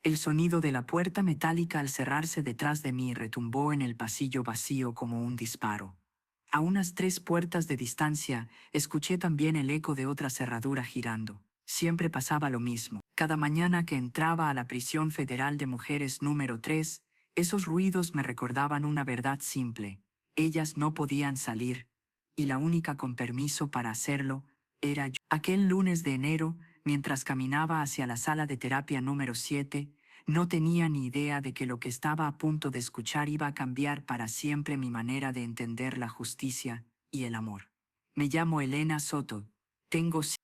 El sonido de la puerta metálica al cerrarse detrás de mí retumbó en el pasillo vacío como un disparo. A unas 3 puertas de distancia, escuché también el eco de otra cerradura girando. Siempre pasaba lo mismo. Cada mañana que entraba a la prisión federal de mujeres número 3, esos ruidos me recordaban una verdad simple. Ellas no podían salir, y la única con permiso para hacerlo era yo. Aquel lunes de enero, mientras caminaba hacia la sala de terapia número 7, no tenía ni idea de que lo que estaba a punto de escuchar iba a cambiar para siempre mi manera de entender la justicia y el amor. Me llamo Elena Soto.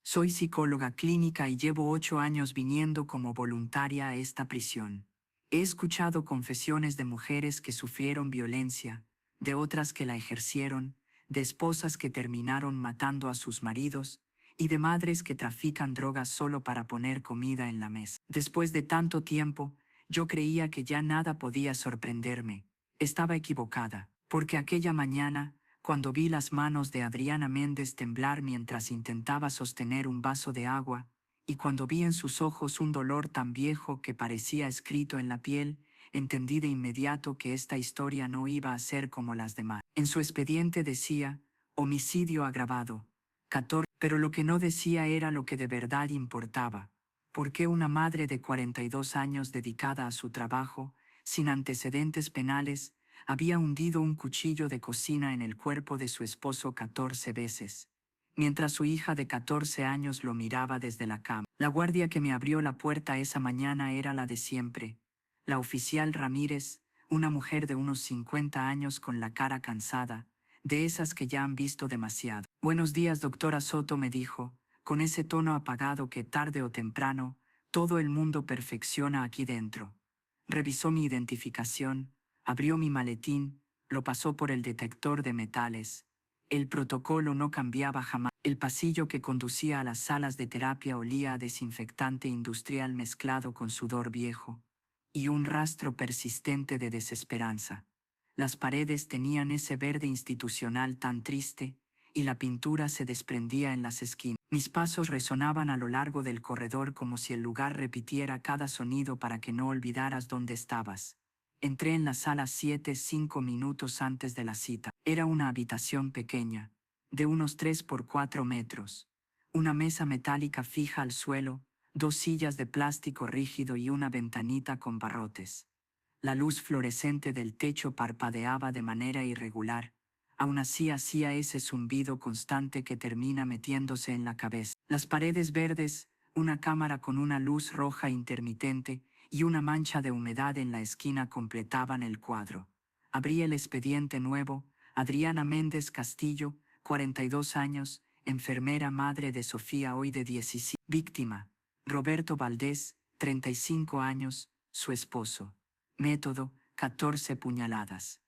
Soy psicóloga clínica y llevo 8 años viniendo como voluntaria a esta prisión. He escuchado confesiones de mujeres que sufrieron violencia, de otras que la ejercieron, de esposas que terminaron matando a sus maridos, y de madres que trafican drogas solo para poner comida en la mesa. Después de tanto tiempo, yo creía que ya nada podía sorprenderme. Estaba equivocada, porque aquella mañana, cuando vi las manos de Adriana Méndez temblar mientras intentaba sostener un vaso de agua, y cuando vi en sus ojos un dolor tan viejo que parecía escrito en la piel, entendí de inmediato que esta historia no iba a ser como las demás. En su expediente decía, homicidio agravado, 14, pero lo que no decía era lo que de verdad importaba. ¿Por qué una madre de 42 años dedicada a su trabajo, sin antecedentes penales, había hundido un cuchillo de cocina en el cuerpo de su esposo 14 veces, mientras su hija de 14 años lo miraba desde la cama? La guardia que me abrió la puerta esa mañana era la de siempre, la oficial Ramírez, una mujer de unos 50 años con la cara cansada, de esas que ya han visto demasiado. Buenos días, doctora Soto, me dijo, con ese tono apagado que tarde o temprano todo el mundo perfecciona aquí dentro. Revisó mi identificación, abrió mi maletín, lo pasó por el detector de metales. El protocolo no cambiaba jamás. El pasillo que conducía a las salas de terapia olía a desinfectante industrial mezclado con sudor viejo, y un rastro persistente de desesperanza. Las paredes tenían ese verde institucional tan triste, y la pintura se desprendía en las esquinas. Mis pasos resonaban a lo largo del corredor como si el lugar repitiera cada sonido para que no olvidaras dónde estabas. Entré en la sala 7 5 minutos antes de la cita. Era una habitación pequeña, de unos 3 por 4 metros. Una mesa metálica fija al suelo, 2 sillas de plástico rígido y una ventanita con barrotes. La luz fluorescente del techo parpadeaba de manera irregular. Aún así hacía ese zumbido constante que termina metiéndose en la cabeza. Las paredes verdes, una cámara con una luz roja intermitente y una mancha de humedad en la esquina completaban el cuadro. Abrí el expediente nuevo. Adriana Méndez Castillo, 42 años, enfermera madre de Sofía, hoy de 17. Víctima: Roberto Valdés, 35 años, su esposo. Método: 14 puñaladas.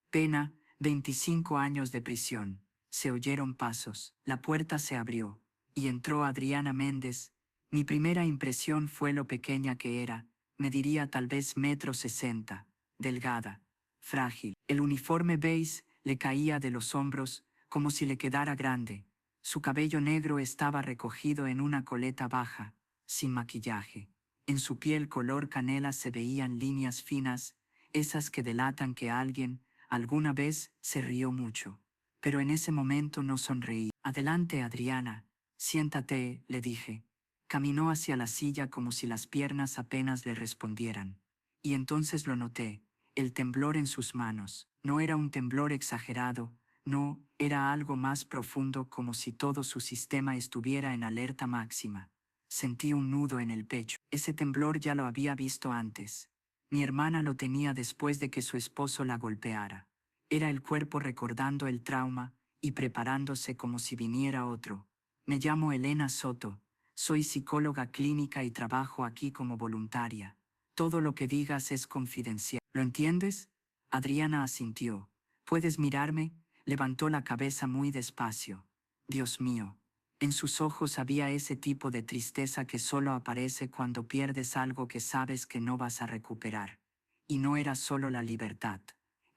Pena: 25 años de prisión. Se oyeron pasos. La puerta se abrió, y entró Adriana Méndez. Mi primera impresión fue lo pequeña que era. Mediría tal vez 1,60 m, delgada, frágil. El uniforme beige le caía de los hombros, como si le quedara grande. Su cabello negro estaba recogido en una coleta baja, sin maquillaje. En su piel color canela se veían líneas finas, esas que delatan que alguien, alguna vez, se rió mucho. Pero en ese momento no sonreí. Adelante, Adriana. Siéntate, le dije. Caminó hacia la silla como si las piernas apenas le respondieran. Y entonces lo noté, el temblor en sus manos. No era un temblor exagerado, no, era algo más profundo, como si todo su sistema estuviera en alerta máxima. Sentí un nudo en el pecho. Ese temblor ya lo había visto antes. Mi hermana lo tenía después de que su esposo la golpeara. Era el cuerpo recordando el trauma y preparándose como si viniera otro. Me llamo Elena Soto. Soy psicóloga clínica y trabajo aquí como voluntaria. Todo lo que digas es confidencial. ¿Lo entiendes? Adriana asintió. ¿Puedes mirarme? Levantó la cabeza muy despacio. Dios mío. En sus ojos había ese tipo de tristeza que solo aparece cuando pierdes algo que sabes que no vas a recuperar. Y no era solo la libertad.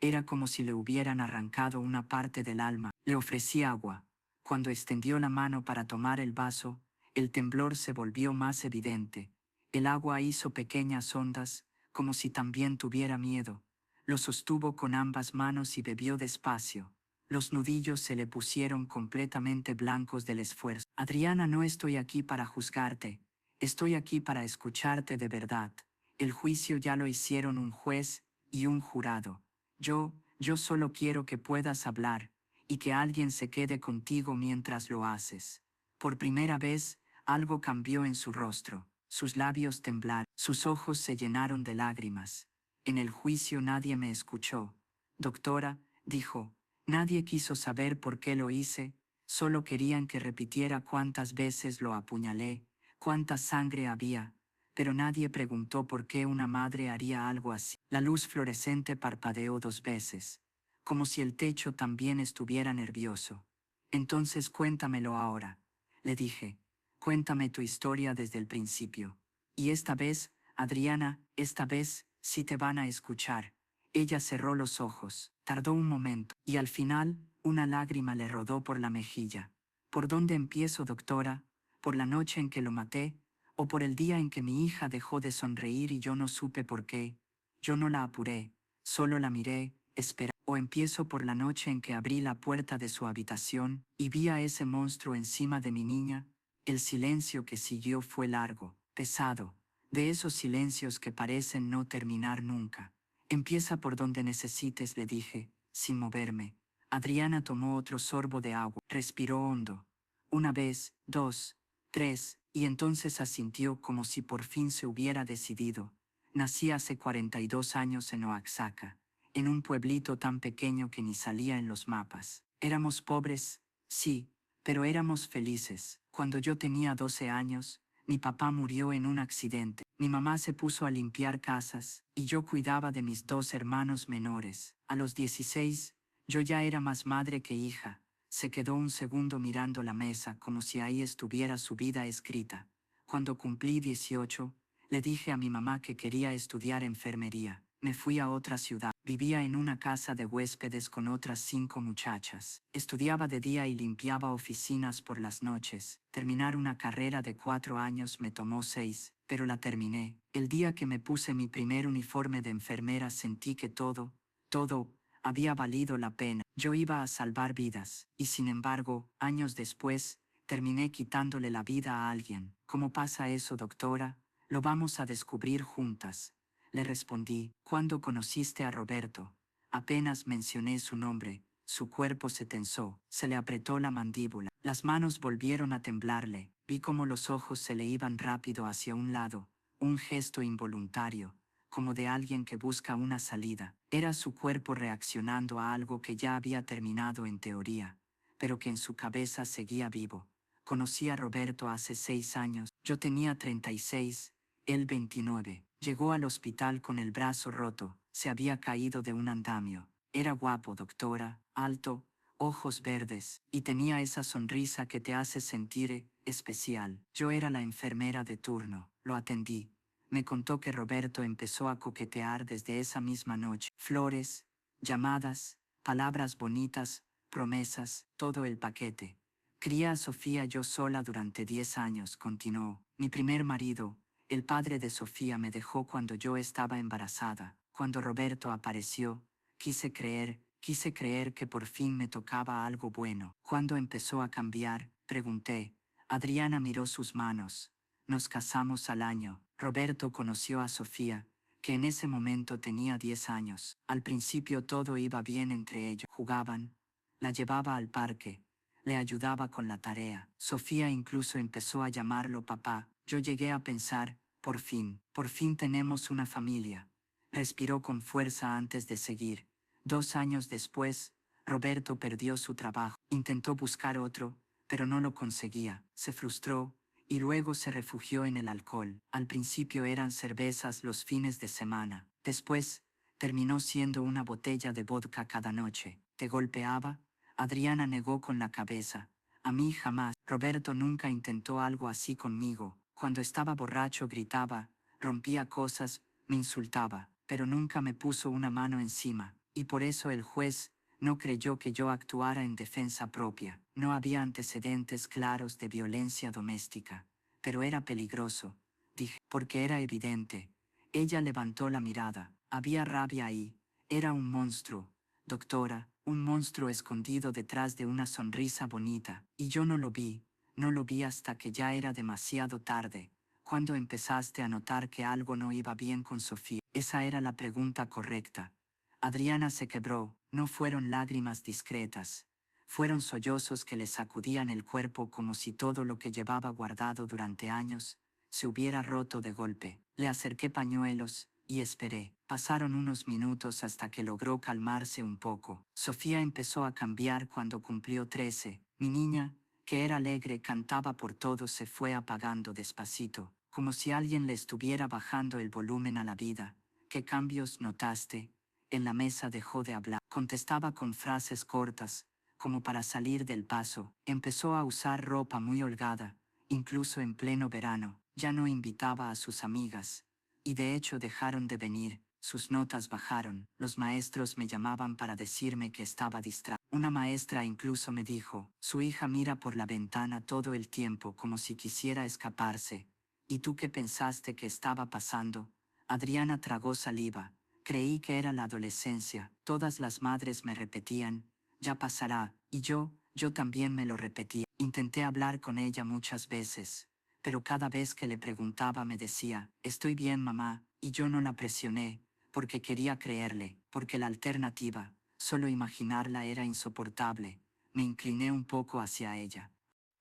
Era como si le hubieran arrancado una parte del alma. Le ofrecí agua. Cuando extendió la mano para tomar el vaso, el temblor se volvió más evidente. El agua hizo pequeñas ondas, como si también tuviera miedo. Lo sostuvo con ambas manos y bebió despacio. Los nudillos se le pusieron completamente blancos del esfuerzo. Adriana, no estoy aquí para juzgarte. Estoy aquí para escucharte de verdad. El juicio ya lo hicieron un juez y un jurado. Yo solo quiero que puedas hablar y que alguien se quede contigo mientras lo haces. Por primera vez, algo cambió en su rostro. Sus labios temblaron, sus ojos se llenaron de lágrimas. En el juicio nadie me escuchó. Doctora, dijo, nadie quiso saber por qué lo hice, solo querían que repitiera cuántas veces lo apuñalé, cuánta sangre había, pero nadie preguntó por qué una madre haría algo así. La luz fluorescente parpadeó 2 veces, como si el techo también estuviera nervioso. Entonces cuéntamelo ahora, le dije. Cuéntame tu historia desde el principio. Y esta vez, Adriana, esta vez, sí te van a escuchar. Ella cerró los ojos, tardó un momento, y al final, una lágrima le rodó por la mejilla. ¿Por dónde empiezo, doctora? ¿Por la noche en que lo maté? ¿O por el día en que mi hija dejó de sonreír y yo no supe por qué? Yo no la apuré, solo la miré, esperé. ¿O empiezo por la noche en que abrí la puerta de su habitación y vi a ese monstruo encima de mi niña? El silencio que siguió fue largo, pesado, de esos silencios que parecen no terminar nunca. Empieza por donde necesites, le dije, sin moverme. Adriana tomó otro sorbo de agua, respiró hondo. Una vez, 2, 3, y entonces asintió como si por fin se hubiera decidido. Nací hace 42 años en Oaxaca, en un pueblito tan pequeño que ni salía en los mapas. Éramos pobres, sí, pero éramos felices. Cuando yo tenía 12 años, mi papá murió en un accidente. Mi mamá se puso a limpiar casas y yo cuidaba de mis 2 hermanos menores. A los 16, yo ya era más madre que hija. Se quedó un segundo mirando la mesa como si ahí estuviera su vida escrita. Cuando cumplí 18, le dije a mi mamá que quería estudiar enfermería. Me fui a otra ciudad. Vivía en una casa de huéspedes con otras 5 muchachas. Estudiaba de día y limpiaba oficinas por las noches. Terminar una carrera de 4 años me tomó 6, pero la terminé. El día que me puse mi primer uniforme de enfermera sentí que todo había valido la pena. Yo iba a salvar vidas, y sin embargo, años después, terminé quitándole la vida a alguien. ¿Cómo pasa eso, doctora? Lo vamos a descubrir juntas. Le respondí, ¿cuándo conociste a Roberto? Apenas mencioné su nombre, su cuerpo se tensó, se le apretó la mandíbula, las manos volvieron a temblarle, vi cómo los ojos se le iban rápido hacia un lado, un gesto involuntario, como de alguien que busca una salida. Era su cuerpo reaccionando a algo que ya había terminado en teoría, pero que en su cabeza seguía vivo. Conocí a Roberto hace 6 años, yo tenía 36, él 29. Llegó al hospital con el brazo roto, se había caído de un andamio. Era guapo, doctora, alto, ojos verdes, y tenía esa sonrisa que te hace sentir especial. Yo era la enfermera de turno, lo atendí. Me contó que Roberto empezó a coquetear desde esa misma noche. Flores, llamadas, palabras bonitas, promesas, todo el paquete. Crié a Sofía yo sola durante 10 años, continuó. Mi primer marido, el padre de Sofía, me dejó cuando yo estaba embarazada. Cuando Roberto apareció, quise creer que por fin me tocaba algo bueno. ¿Cuándo empezó a cambiar? Pregunté. Adriana miró sus manos. Nos casamos al año. Roberto conoció a Sofía, que en ese momento tenía 10 años. Al principio todo iba bien entre ellos. Jugaban, la llevaba al parque, le ayudaba con la tarea. Sofía incluso empezó a llamarlo papá. Yo llegué a pensar, por fin tenemos una familia. Respiró con fuerza antes de seguir. 2 años después, Roberto perdió su trabajo. Intentó buscar otro, pero no lo conseguía. Se frustró y luego se refugió en el alcohol. Al principio eran cervezas los fines de semana. Después, terminó siendo una botella de vodka cada noche. ¿Te golpeaba? Adriana negó con la cabeza. A mí jamás. Roberto nunca intentó algo así conmigo. Cuando estaba borracho gritaba, rompía cosas, me insultaba, pero nunca me puso una mano encima. Y por eso el juez no creyó que yo actuara en defensa propia. No había antecedentes claros de violencia doméstica, pero era peligroso. dije, porque era evidente. Ella levantó la mirada. Había rabia ahí. Era un monstruo, doctora, un monstruo escondido detrás de una sonrisa bonita. Y yo no lo vi hasta que ya era demasiado tarde, cuando empezaste a notar que algo no iba bien con Sofía. Esa era la pregunta correcta. Adriana se quebró. No fueron lágrimas discretas. Fueron sollozos que le sacudían el cuerpo como si todo lo que llevaba guardado durante años se hubiera roto de golpe. Le acerqué pañuelos y esperé. Pasaron unos minutos hasta que logró calmarse un poco. Sofía empezó a cambiar cuando cumplió 13. Mi niña, que era alegre, cantaba por todo, se fue apagando despacito, como si alguien le estuviera bajando el volumen a la vida. ¿Qué cambios notaste? En la mesa dejó de hablar. Contestaba con frases cortas, como para salir del paso. Empezó a usar ropa muy holgada, incluso en pleno verano. Ya no invitaba a sus amigas. Y de hecho dejaron de venir. Sus notas bajaron. Los maestros me llamaban para decirme que estaba distraída. Una maestra incluso me dijo, su hija mira por la ventana todo el tiempo como si quisiera escaparse. ¿Y tú qué pensaste que estaba pasando? Adriana tragó saliva. Creí que era la adolescencia. Todas las madres me repetían, ya pasará, y yo también me lo repetía. Intenté hablar con ella muchas veces, pero cada vez que le preguntaba me decía, estoy bien, mamá, y yo no la presioné, porque quería creerle, porque la alternativa, solo imaginarla, era insoportable. Me incliné un poco hacia ella.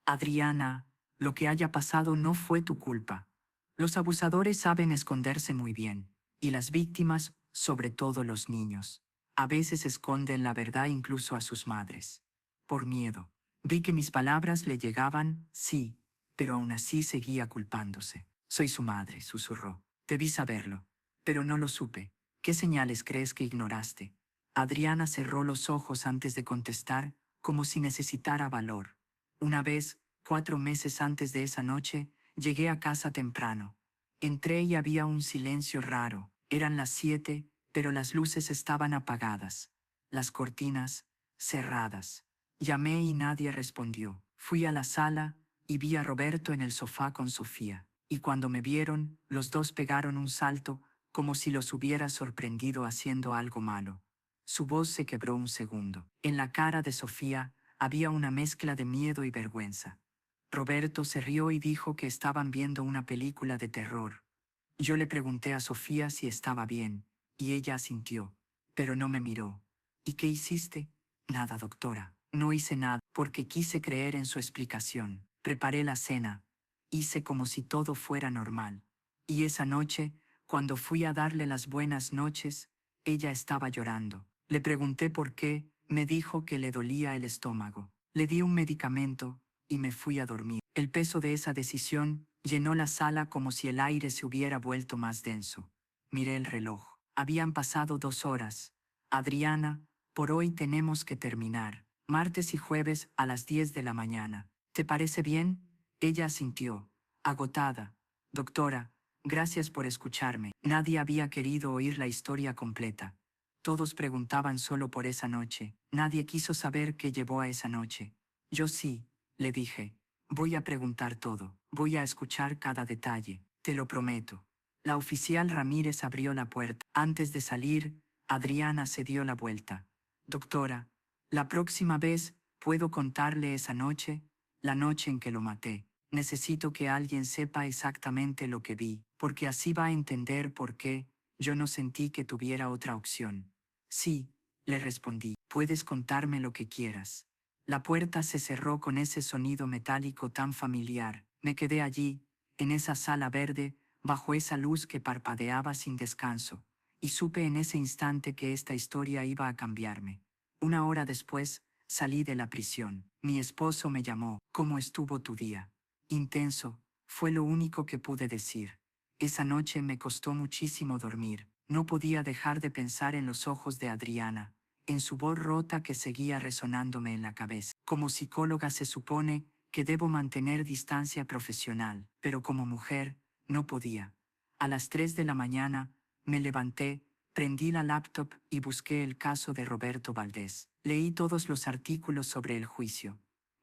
Adriana, lo que haya pasado no fue tu culpa. Los abusadores saben esconderse muy bien, y las víctimas, sobre todo los niños, a veces esconden la verdad incluso a sus madres. Por miedo. Vi que mis palabras le llegaban, sí, pero aún así seguía culpándose. Soy su madre, susurró. Debí saberlo, pero no lo supe. ¿Qué señales crees que ignoraste? Adriana cerró los ojos antes de contestar, como si necesitara valor. Una vez, 4 meses antes de esa noche, llegué a casa temprano. Entré y había un silencio raro. Eran las 7, pero las luces estaban apagadas. Las cortinas, cerradas. Llamé y nadie respondió. Fui a la sala y vi a Roberto en el sofá con Sofía. Y cuando me vieron, los dos pegaron un salto, como si los hubiera sorprendido haciendo algo malo. Su voz se quebró un segundo. En la cara de Sofía había una mezcla de miedo y vergüenza. Roberto se rió y dijo que estaban viendo una película de terror. Yo le pregunté a Sofía si estaba bien, y ella asintió, pero no me miró. ¿Y qué hiciste? Nada, doctora. No hice nada, porque quise creer en su explicación. Preparé la cena. Hice como si todo fuera normal. Y esa noche, cuando fui a darle las buenas noches, ella estaba llorando. Le pregunté por qué, me dijo que le dolía el estómago. Le di un medicamento y me fui a dormir. El peso de esa decisión llenó la sala como si el aire se hubiera vuelto más denso. Miré el reloj. Habían pasado 2 horas. Adriana, por hoy tenemos que terminar. Martes y jueves a las 10 de la mañana. ¿Te parece bien? Ella asintió, agotada. Doctora, gracias por escucharme. Nadie había querido oír la historia completa. Todos preguntaban solo por esa noche. Nadie quiso saber qué llevó a esa noche. Yo sí, le dije. Voy a preguntar todo. Voy a escuchar cada detalle. Te lo prometo. La oficial Ramírez abrió la puerta. Antes de salir, Adriana se dio la vuelta. Doctora, la próxima vez, ¿puedo contarle esa noche? La noche en que lo maté. Necesito que alguien sepa exactamente lo que vi, porque así va a entender por qué yo no sentí que tuviera otra opción. Sí, le respondí. Puedes contarme lo que quieras. La puerta se cerró con ese sonido metálico tan familiar. Me quedé allí, en esa sala verde, bajo esa luz que parpadeaba sin descanso, y supe en ese instante que esta historia iba a cambiarme. 1 hora después, salí de la prisión. Mi esposo me llamó. ¿Cómo estuvo tu día? Intenso, fue lo único que pude decir. Esa noche me costó muchísimo dormir. No podía dejar de pensar en los ojos de Adriana, en su voz rota que seguía resonándome en la cabeza. Como psicóloga se supone que debo mantener distancia profesional, pero como mujer, no podía. A las 3 de la mañana, me levanté, prendí la laptop y busqué el caso de Roberto Valdés. Leí todos los artículos sobre el juicio.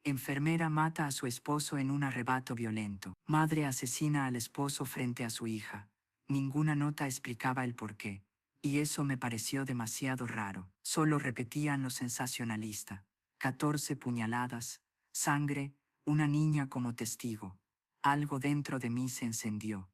Enfermera mata a su esposo en un arrebato violento. Madre asesina al esposo frente a su hija. Ninguna nota explicaba el porqué. Y eso me pareció demasiado raro. Solo repetían lo sensacionalista. 14 puñaladas, sangre, una niña como testigo. Algo dentro de mí se encendió.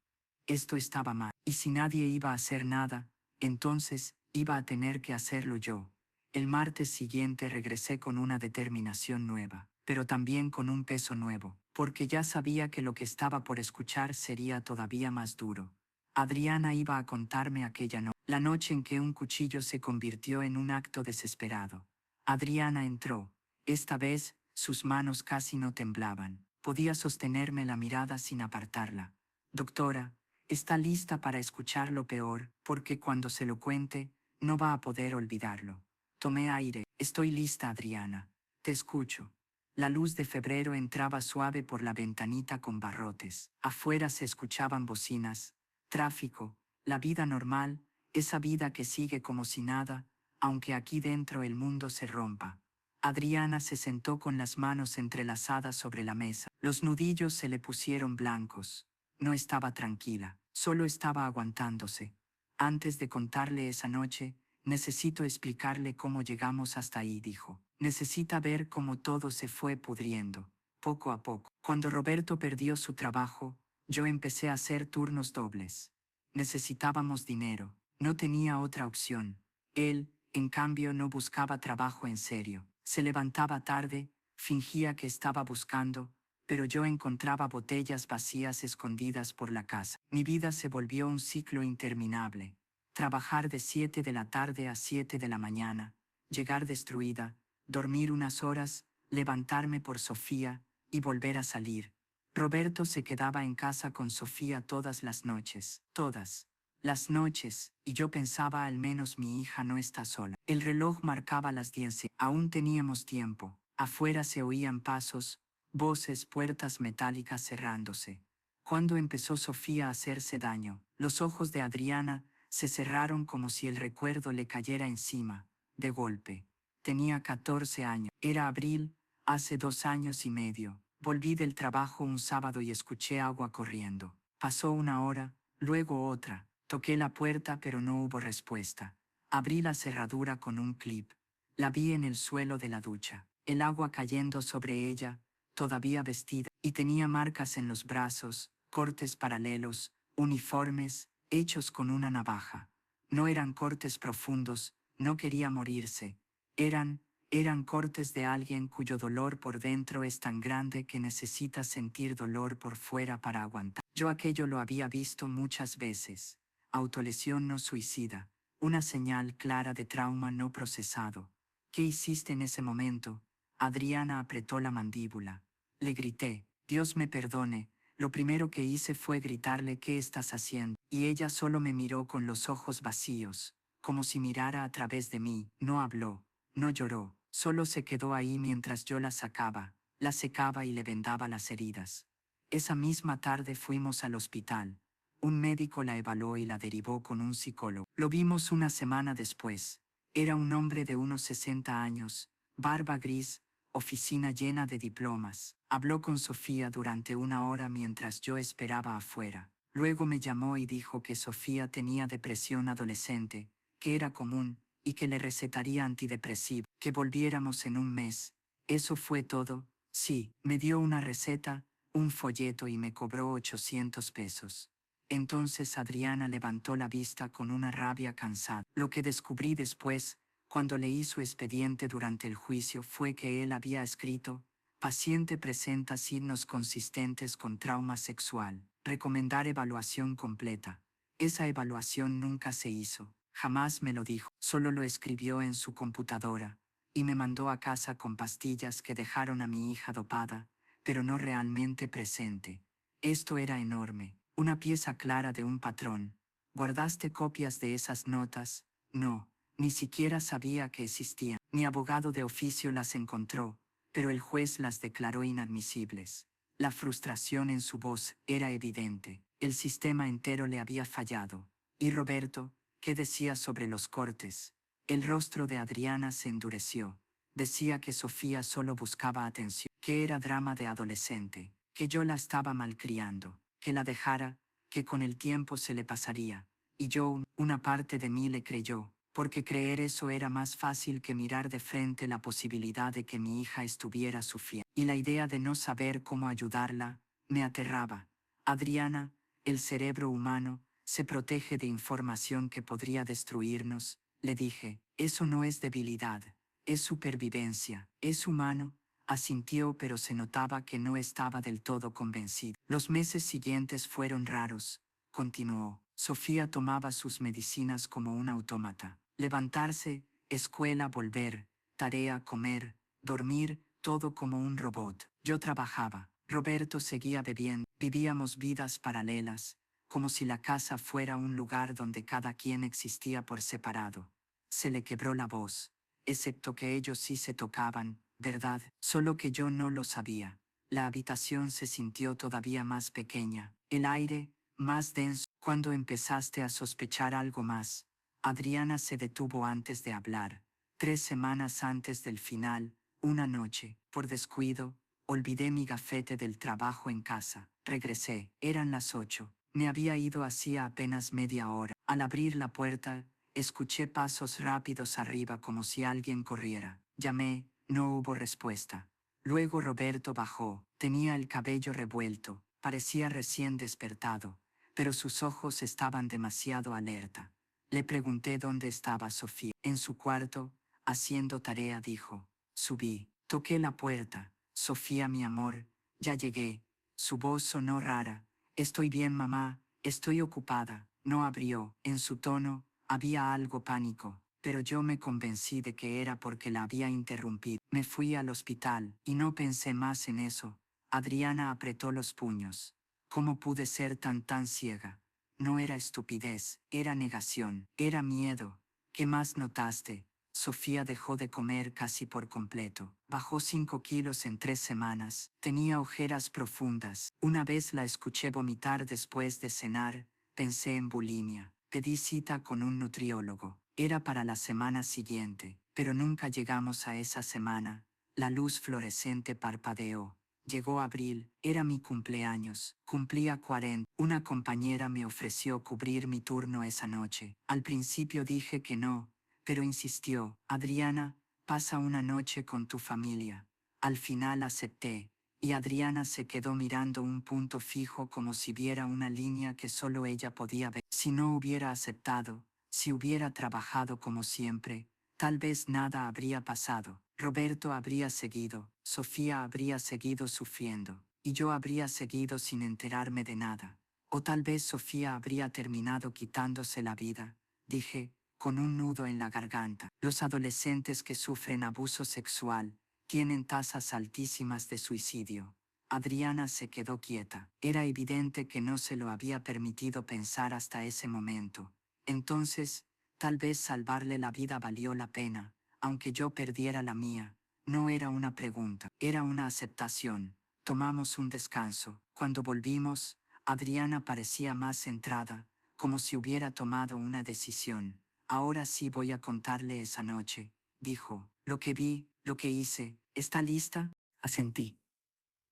Esto estaba mal. Y si nadie iba a hacer nada, entonces iba a tener que hacerlo yo. El martes siguiente regresé con una determinación nueva, pero también con un peso nuevo, porque ya sabía que lo que estaba por escuchar sería todavía más duro. Adriana iba a contarme aquella noche, la noche en que un cuchillo se convirtió en un acto desesperado. Adriana entró. Esta vez, sus manos casi no temblaban. Podía sostenerme la mirada sin apartarla. Doctora, está lista para escuchar lo peor, porque cuando se lo cuente, no va a poder olvidarlo. Tomé aire. Estoy lista, Adriana. Te escucho. La luz de febrero entraba suave por la ventanita con barrotes. Afuera se escuchaban bocinas, tráfico, la vida normal, esa vida que sigue como si nada, aunque aquí dentro el mundo se rompa. Adriana se sentó con las manos entrelazadas sobre la mesa. Los nudillos se le pusieron blancos. No estaba tranquila, solo estaba aguantándose. Antes de contarle esa noche, necesito explicarle cómo llegamos hasta ahí, dijo. Necesita ver cómo todo se fue pudriendo, poco a poco. Cuando Roberto perdió su trabajo, yo empecé a hacer turnos dobles. Necesitábamos dinero, no tenía otra opción. Él, en cambio, no buscaba trabajo en serio. Se levantaba tarde, fingía que estaba buscando, pero yo encontraba botellas vacías escondidas por la casa. Mi vida se volvió un ciclo interminable. Trabajar de 7 de la tarde a 7 de la mañana, llegar destruida, dormir unas horas, levantarme por Sofía y volver a salir. Roberto se quedaba en casa con Sofía todas las noches, todas las noches, y yo pensaba al menos mi hija no está sola. El reloj marcaba las 10. Aún teníamos tiempo. Afuera se oían pasos, voces, puertas metálicas cerrándose. Cuando empezó Sofía a hacerse daño, los ojos de Adriana se cerraron como si el recuerdo le cayera encima, de golpe. Tenía 14 años. Era abril, hace 2 años y medio. Volví del trabajo un sábado y escuché agua corriendo. Pasó una hora, luego otra. Toqué la puerta pero no hubo respuesta. Abrí la cerradura con un clip. La vi en el suelo de la ducha. El agua cayendo sobre ella, todavía vestida, y tenía marcas en los brazos, cortes paralelos, uniformes, hechos con una navaja. No eran cortes profundos, no quería morirse. Eran cortes de alguien cuyo dolor por dentro es tan grande que necesita sentir dolor por fuera para aguantar. Yo aquello lo había visto muchas veces. Autolesión no suicida, una señal clara de trauma no procesado. ¿Qué hiciste en ese momento? Adriana apretó la mandíbula. Le grité, Dios me perdone. Lo primero que hice fue gritarle ¿qué estás haciendo? Y ella solo me miró con los ojos vacíos, como si mirara a través de mí. No habló, no lloró, solo se quedó ahí mientras yo la sacaba, la secaba y le vendaba las heridas. Esa misma tarde fuimos al hospital. Un médico la evaluó y la derivó con un psicólogo. Lo vimos una semana después. Era un hombre de unos 60 años, barba gris, oficina llena de diplomas. Habló con Sofía durante una hora mientras yo esperaba afuera. Luego me llamó y dijo que Sofía tenía depresión adolescente, que era común, y que le recetaría antidepresivo, que volviéramos en un mes. Eso fue todo. Sí, me dio una receta, un folleto y me cobró 800 pesos. Entonces Adriana levantó la vista con una rabia cansada. Lo que descubrí después, cuando leí su expediente durante el juicio, fue que él había escrito: paciente presenta signos consistentes con trauma sexual. Recomendar evaluación completa. Esa evaluación nunca se hizo. Jamás me lo dijo. Solo lo escribió en su computadora. Y me mandó a casa con pastillas que dejaron a mi hija dopada, pero no realmente presente. Esto era enorme. Una pieza clara de un patrón. ¿Guardaste copias de esas notas? No. Ni siquiera sabía que existían. Mi abogado de oficio las encontró, pero el juez las declaró inadmisibles. La frustración en su voz era evidente. El sistema entero le había fallado. ¿Y Roberto? ¿Qué decía sobre los cortes? El rostro de Adriana se endureció. Decía que Sofía solo buscaba atención, que era drama de adolescente, que yo la estaba malcriando, que la dejara, que con el tiempo se le pasaría. Y yo, una parte de mí le creyó, porque creer eso era más fácil que mirar de frente la posibilidad de que mi hija estuviera sufriendo. Y la idea de no saber cómo ayudarla, me aterraba. Adriana, el cerebro humano, se protege de información que podría destruirnos, le dije. Eso no es debilidad, es supervivencia, es humano. Asintió, pero se notaba que no estaba del todo convencido. Los meses siguientes fueron raros, continuó. Sofía tomaba sus medicinas como un autómata. Levantarse, escuela, volver, tarea, comer, dormir, todo como un robot. Yo trabajaba. Roberto seguía bebiendo. Vivíamos vidas paralelas, como si la casa fuera un lugar donde cada quien existía por separado. Se le quebró la voz, excepto que ellos sí se tocaban, ¿verdad? Solo que yo no lo sabía. La habitación se sintió todavía más pequeña, el aire, más denso. Cuando empezaste a sospechar algo más, Adriana se detuvo antes de hablar. 3 semanas antes del final, una noche, por descuido, olvidé mi gafete del trabajo en casa. Regresé, eran las 8. Me había ido hacía apenas media hora. Al abrir la puerta, escuché pasos rápidos arriba como si alguien corriera. Llamé, no hubo respuesta. Luego Roberto bajó. Tenía el cabello revuelto, parecía recién despertado, pero sus ojos estaban demasiado alerta. Le pregunté dónde estaba Sofía. En su cuarto, haciendo tarea, dijo. Subí, toqué la puerta. Sofía, mi amor, ya llegué. Su voz sonó rara. Estoy bien, mamá, estoy ocupada. No abrió. En su tono, había algo pánico, pero yo me convencí de que era porque la había interrumpido. Me fui al hospital, y no pensé más en eso. Adriana apretó los puños. ¿Cómo pude ser tan ciega? No era estupidez, era negación, era miedo. ¿Qué más notaste? Sofía dejó de comer casi por completo. Bajó 5 kilos en 3 semanas. Tenía ojeras profundas. Una vez la escuché vomitar después de cenar. Pensé en bulimia. Pedí cita con un nutriólogo. Era para la semana siguiente, pero nunca llegamos a esa semana. La luz fluorescente parpadeó. Llegó abril, era mi cumpleaños, cumplía 40. Una compañera me ofreció cubrir mi turno esa noche. Al principio dije que no, pero insistió. Adriana, pasa una noche con tu familia. Al final acepté, y Adriana se quedó mirando un punto fijo como si viera una línea que solo ella podía ver. Si no hubiera aceptado, si hubiera trabajado como siempre, tal vez nada habría pasado. Roberto habría seguido, Sofía habría seguido sufriendo, y yo habría seguido sin enterarme de nada. O tal vez Sofía habría terminado quitándose la vida, dije, con un nudo en la garganta. Los adolescentes que sufren abuso sexual tienen tasas altísimas de suicidio. Adriana se quedó quieta. Era evidente que no se lo había permitido pensar hasta ese momento. Entonces, tal vez salvarle la vida valió la pena, aunque yo perdiera la mía. No era una pregunta, era una aceptación. Tomamos un descanso. Cuando volvimos, Adriana parecía más centrada, como si hubiera tomado una decisión. Ahora sí voy a contarle esa noche, dijo. Lo que vi, lo que hice, ¿está lista? Asentí.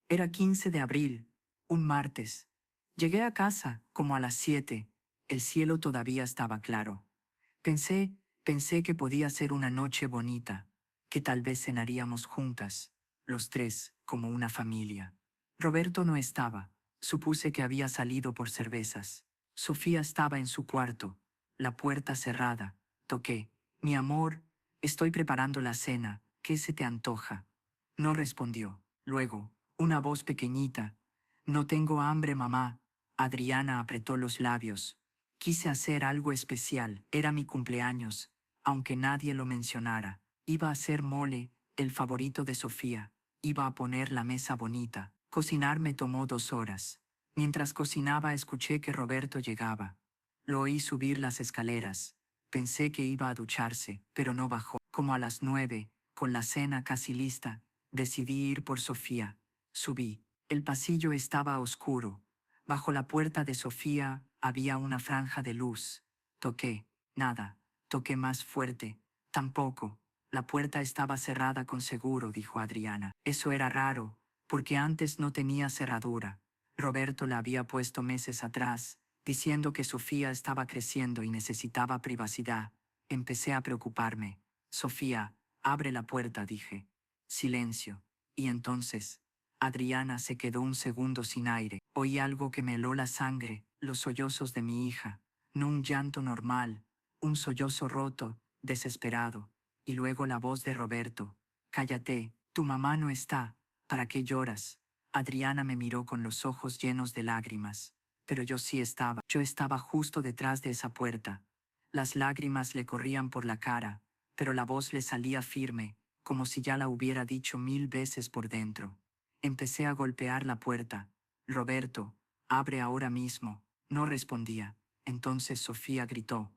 Era 15 de abril, un martes. Llegué a casa, como a las 7. El cielo todavía estaba claro. Pensé que podía ser una noche bonita, que tal vez cenaríamos juntas, los tres, como una familia. Roberto no estaba. Supuse que había salido por cervezas. Sofía estaba en su cuarto, la puerta cerrada. Toqué. Mi amor, estoy preparando la cena. ¿Qué se te antoja? No respondió. Luego, una voz pequeñita. No tengo hambre, mamá. Adriana apretó los labios. Quise hacer algo especial. Era mi cumpleaños, aunque nadie lo mencionara. Iba a hacer mole, el favorito de Sofía. Iba a poner la mesa bonita. Cocinar me tomó 2 horas. Mientras cocinaba escuché que Roberto llegaba. Lo oí subir las escaleras. Pensé que iba a ducharse, pero no bajó. Como a las 9, con la cena casi lista, decidí ir por Sofía. Subí. El pasillo estaba oscuro. Bajo la puerta de Sofía había una franja de luz. Toqué. Nada. Toqué más fuerte. Tampoco. La puerta estaba cerrada con seguro, dijo Adriana. Eso era raro, porque antes no tenía cerradura. Roberto la había puesto meses atrás, diciendo que Sofía estaba creciendo y necesitaba privacidad. Empecé a preocuparme. Sofía, abre la puerta, dije. Silencio. Y entonces, Adriana se quedó un segundo sin aire. Oí algo que me heló la sangre, los sollozos de mi hija. No un llanto normal, un sollozo roto, desesperado. Y luego la voz de Roberto. Cállate, tu mamá no está. ¿Para qué lloras? Adriana me miró con los ojos llenos de lágrimas. Pero yo sí estaba. Yo estaba justo detrás de esa puerta. Las lágrimas le corrían por la cara, pero la voz le salía firme, como si ya la hubiera dicho 1000 veces por dentro. Empecé a golpear la puerta. Roberto, abre ahora mismo. No respondía. Entonces Sofía gritó.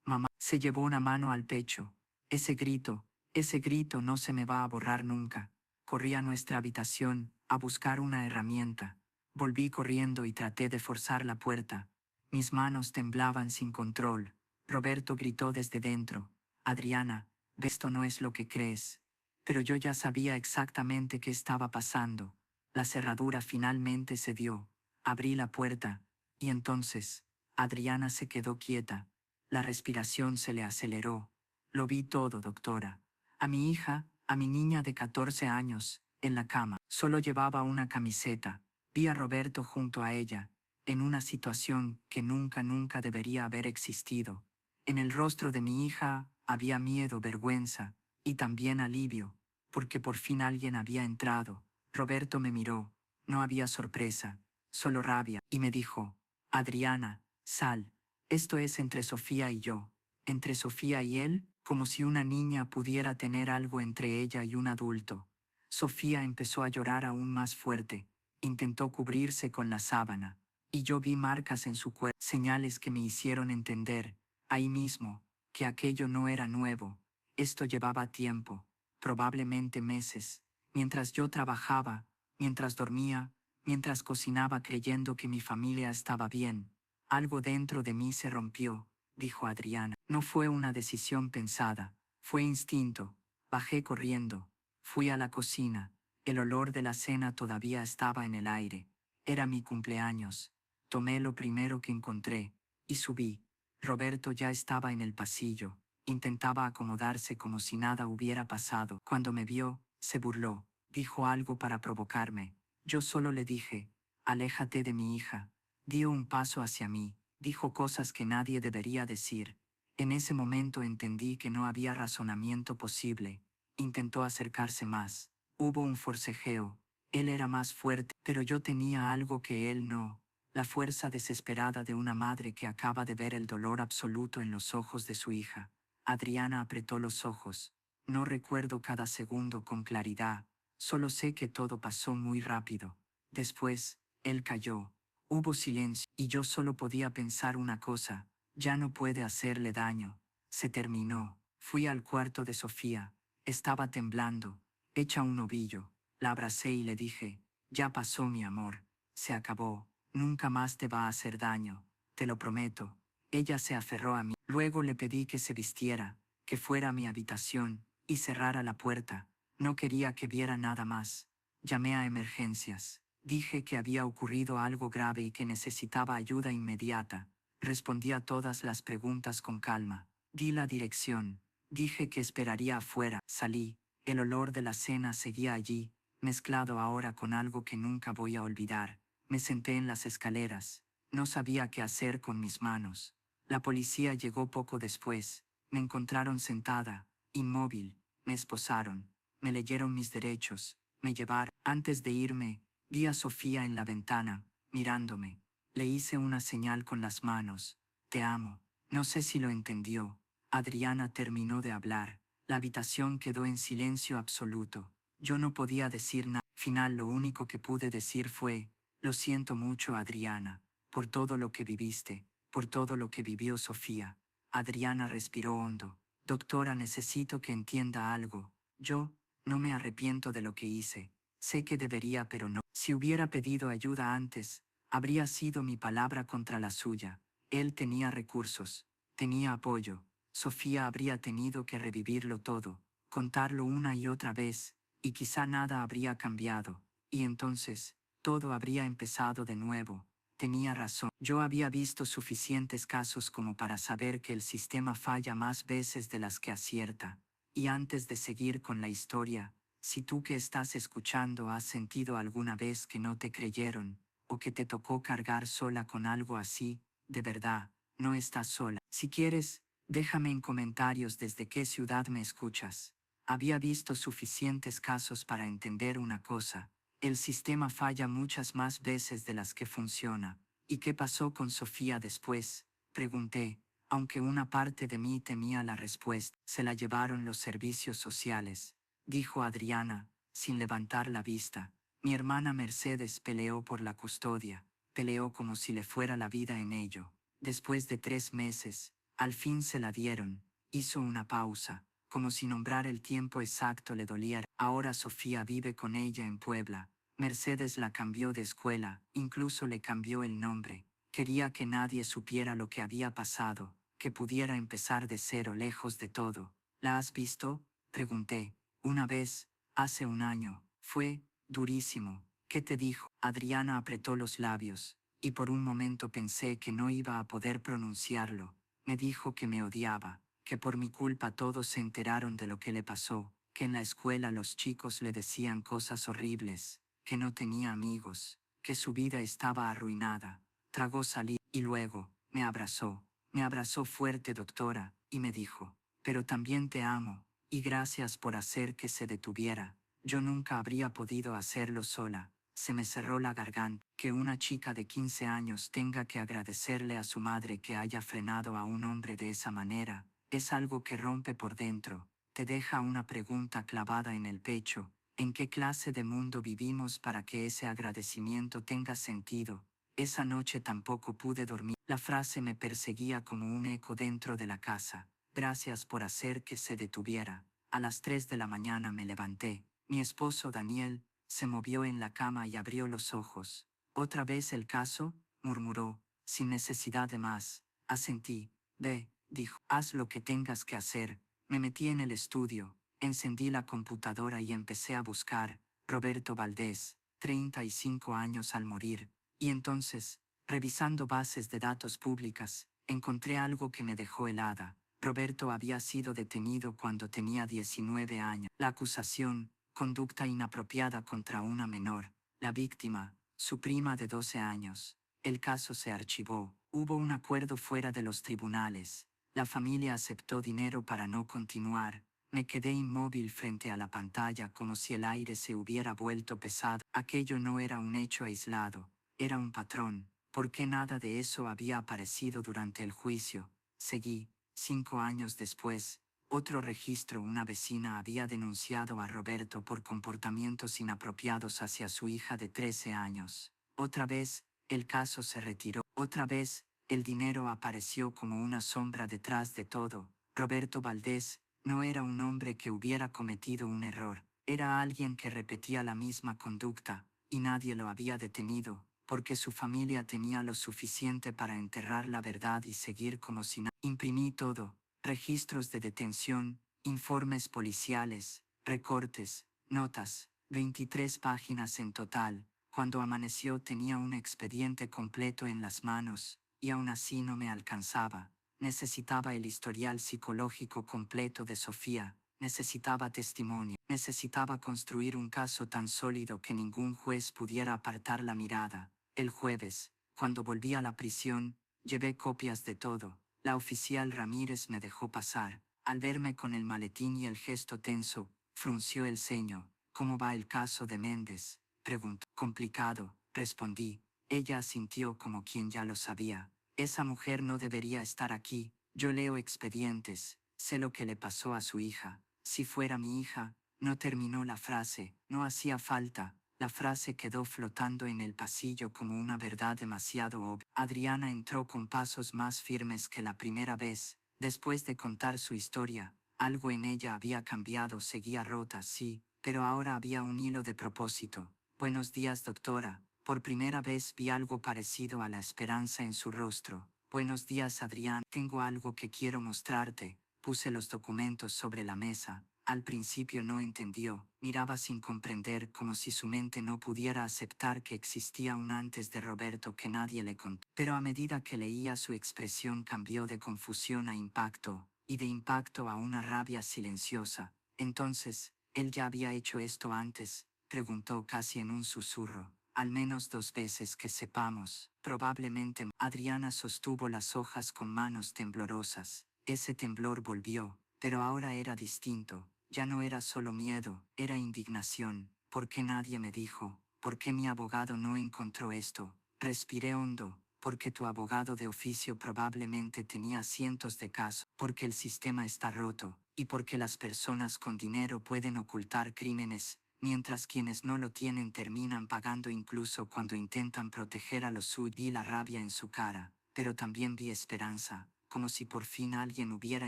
Mamá se llevó una mano al pecho. Ese grito no se me va a borrar nunca. Corrí a nuestra habitación, a buscar una herramienta. Volví corriendo y traté de forzar la puerta. Mis manos temblaban sin control. Roberto gritó desde dentro. Adriana, esto no es lo que crees. Pero yo ya sabía exactamente qué estaba pasando. La cerradura finalmente se dio. Abrí la puerta. Y entonces, Adriana se quedó quieta. La respiración se le aceleró. Lo vi todo, doctora. A mi hija, a mi niña de 14 años, en la cama. Solo llevaba una camiseta. Vi a Roberto junto a ella, en una situación que nunca debería haber existido. En el rostro de mi hija había miedo, vergüenza y también alivio, porque por fin alguien había entrado. Roberto me miró. No había sorpresa, solo rabia, y me dijo, Adriana, sal. Esto es entre Sofía y yo. Entre Sofía y él, como si una niña pudiera tener algo entre ella y un adulto. Sofía empezó a llorar aún más fuerte. Intentó cubrirse con la sábana. Y yo vi marcas en su cuerpo, señales que me hicieron entender, ahí mismo, que aquello no era nuevo. Esto llevaba tiempo, probablemente meses, mientras yo trabajaba, mientras dormía, mientras cocinaba creyendo que mi familia estaba bien. Algo dentro de mí se rompió, dijo Adriana. No fue una decisión pensada, fue instinto. Bajé corriendo. Fui a la cocina. El olor de la cena todavía estaba en el aire. Era mi cumpleaños. Tomé lo primero que encontré y subí. Roberto ya estaba en el pasillo. Intentaba acomodarse como si nada hubiera pasado. Cuando me vio, se burló. Dijo algo para provocarme. Yo solo le dije, aléjate de mi hija. Dio un paso hacia mí. Dijo cosas que nadie debería decir. En ese momento entendí que no había razonamiento posible. Intentó acercarse más. Hubo un forcejeo. Él era más fuerte, pero yo tenía algo que él no. La fuerza desesperada de una madre que acaba de ver el dolor absoluto en los ojos de su hija. Adriana apretó los ojos. No recuerdo cada segundo con claridad. Solo sé que todo pasó muy rápido. Después, él cayó. Hubo silencio, y yo solo podía pensar una cosa. Ya no puede hacerle daño. Se terminó. Fui al cuarto de Sofía. Estaba temblando, hecha un ovillo. La abracé y le dije, ya pasó, mi amor. Se acabó. Nunca más te va a hacer daño. Te lo prometo. Ella se aferró a mí. Luego le pedí que se vistiera, que fuera a mi habitación, y cerrara la puerta. No quería que viera nada más. Llamé a emergencias. Dije que había ocurrido algo grave y que necesitaba ayuda inmediata. Respondí a todas las preguntas con calma. Di la dirección. Dije que esperaría afuera. Salí. El olor de la cena seguía allí, mezclado ahora con algo que nunca voy a olvidar. Me senté en las escaleras. No sabía qué hacer con mis manos. La policía llegó poco después. Me encontraron sentada, inmóvil. Me esposaron. Me leyeron mis derechos. Me llevaron. Antes de irme, vi a Sofía en la ventana, mirándome. Le hice una señal con las manos. Te amo. No sé si lo entendió. Adriana terminó de hablar. La habitación quedó en silencio absoluto. Yo no podía decir nada. Al final lo único que pude decir fue, lo siento mucho, Adriana, por todo lo que viviste, por todo lo que vivió Sofía. Adriana respiró hondo. Doctora, necesito que entienda algo. Yo no me arrepiento de lo que hice. Sé que debería, pero no. Si hubiera pedido ayuda antes, habría sido mi palabra contra la suya. Él tenía recursos, tenía apoyo. Sofía habría tenido que revivirlo todo. contarlo una y otra vez, y quizá nada habría cambiado, y entonces, todo habría empezado de nuevo. Tenía razón. Yo había visto suficientes casos como para saber que el sistema falla más veces de las que acierta. Y antes de seguir con la historia, si tú que estás escuchando has sentido alguna vez que no te creyeron, o que te tocó cargar sola con algo así, de verdad, no estás sola. Si quieres, déjame en comentarios desde qué ciudad me escuchas. Había visto suficientes casos para entender una cosa. El sistema falla muchas más veces de las que funciona. ¿Y qué pasó con Sofía después? Pregunté, aunque una parte de mí temía la respuesta. Se la llevaron los servicios sociales, dijo Adriana, sin levantar la vista. Mi hermana Mercedes peleó por la custodia, peleó como si le fuera la vida en ello. Después de 3 meses, al fin se la dieron. Hizo una pausa, como si nombrar el tiempo exacto le doliera. Ahora Sofía vive con ella en Puebla. Mercedes la cambió de escuela, incluso le cambió el nombre. Quería que nadie supiera lo que había pasado, que pudiera empezar de cero lejos de todo. ¿La has visto? Pregunté. Una vez, hace un año. Fue durísimo. ¿Qué te dijo? Adriana apretó los labios, y por un momento pensé que no iba a poder pronunciarlo. Me dijo que me odiaba, que por mi culpa todos se enteraron de lo que le pasó, que en la escuela los chicos le decían cosas horribles, que no tenía amigos, que su vida estaba arruinada. Tragó saliva y luego me abrazó fuerte, doctora, y me dijo, pero también te amo, y gracias por hacer que se detuviera. Yo nunca habría podido hacerlo sola. Se me cerró la garganta. Que una chica de 15 años tenga que agradecerle a su madre que haya frenado a un hombre de esa manera, es algo que rompe por dentro. Te deja una pregunta clavada en el pecho. ¿En qué clase de mundo vivimos para que ese agradecimiento tenga sentido? Esa noche tampoco pude dormir. La frase me perseguía como un eco dentro de la casa. Gracias por hacer que se detuviera. A las 3 de la mañana me levanté. Mi esposo Daniel se movió en la cama y abrió los ojos. ¿Otra vez el caso? Murmuró, sin necesidad de más. Asentí. Ve, dijo, haz lo que tengas que hacer. Me metí en el estudio, encendí la computadora y empecé a buscar. Roberto Valdés, 35 años al morir. Y entonces, revisando bases de datos públicas, encontré algo que me dejó helada. Roberto había sido detenido cuando tenía 19 años. La acusación, conducta inapropiada contra una menor. La víctima, su prima de 12 años. El caso se archivó. Hubo un acuerdo fuera de los tribunales. La familia aceptó dinero para no continuar. Me quedé inmóvil frente a la pantalla como si el aire se hubiera vuelto pesado. Aquello no era un hecho aislado, era un patrón. ¿Por qué nada de eso había aparecido durante el juicio? Seguí. 5 años después, otro registro. Una vecina había denunciado a Roberto por comportamientos inapropiados hacia su hija de 13 años. Otra vez, el caso se retiró. Otra vez, el dinero apareció como una sombra detrás de todo. Roberto Valdés no era un hombre que hubiera cometido un error. Era alguien que repetía la misma conducta, y nadie lo había detenido, porque su familia tenía lo suficiente para enterrar la verdad y seguir como si nada. Imprimí todo, registros de detención, informes policiales, recortes, notas, 23 páginas en total. Cuando amaneció tenía un expediente completo en las manos, y aún así no me alcanzaba. Necesitaba el historial psicológico completo de Sofía, necesitaba testimonio, necesitaba construir un caso tan sólido que ningún juez pudiera apartar la mirada. El jueves, cuando volví a la prisión, llevé copias de todo. La oficial Ramírez me dejó pasar. Al verme con el maletín y el gesto tenso, frunció el ceño. ¿Cómo va el caso de Méndez?, preguntó. Complicado, respondí. Ella asintió como quien ya lo sabía. Esa mujer no debería estar aquí. Yo leo expedientes, sé lo que le pasó a su hija. Si fuera mi hija, no terminó la frase, no hacía falta. La frase quedó flotando en el pasillo como una verdad demasiado obvia. Adriana entró con pasos más firmes que la primera vez. Después de contar su historia, algo en ella había cambiado. Seguía rota, sí, pero ahora había un hilo de propósito. Buenos días, doctora. Por primera vez vi algo parecido a la esperanza en su rostro. Buenos días, Adrián. Tengo algo que quiero mostrarte. Puse los documentos sobre la mesa. Al principio no entendió, miraba sin comprender como si su mente no pudiera aceptar que existía un antes de Roberto que nadie le contó. Pero a medida que leía su expresión cambió de confusión a impacto, y de impacto a una rabia silenciosa. Entonces, ¿él ya había hecho esto antes?, preguntó casi en un susurro. Al menos 2 veces que sepamos. Probablemente. Adriana sostuvo las hojas con manos temblorosas. Ese temblor volvió, pero ahora era distinto. Ya no era solo miedo, era indignación. ¿Por qué nadie me dijo? ¿Por qué mi abogado no encontró esto? Respiré hondo. Porque tu abogado de oficio probablemente tenía cientos de casos. Porque el sistema está roto, y porque las personas con dinero pueden ocultar crímenes, mientras quienes no lo tienen terminan pagando incluso cuando intentan proteger a los suyos. Vi la rabia en su cara, pero también vi esperanza, como si por fin alguien hubiera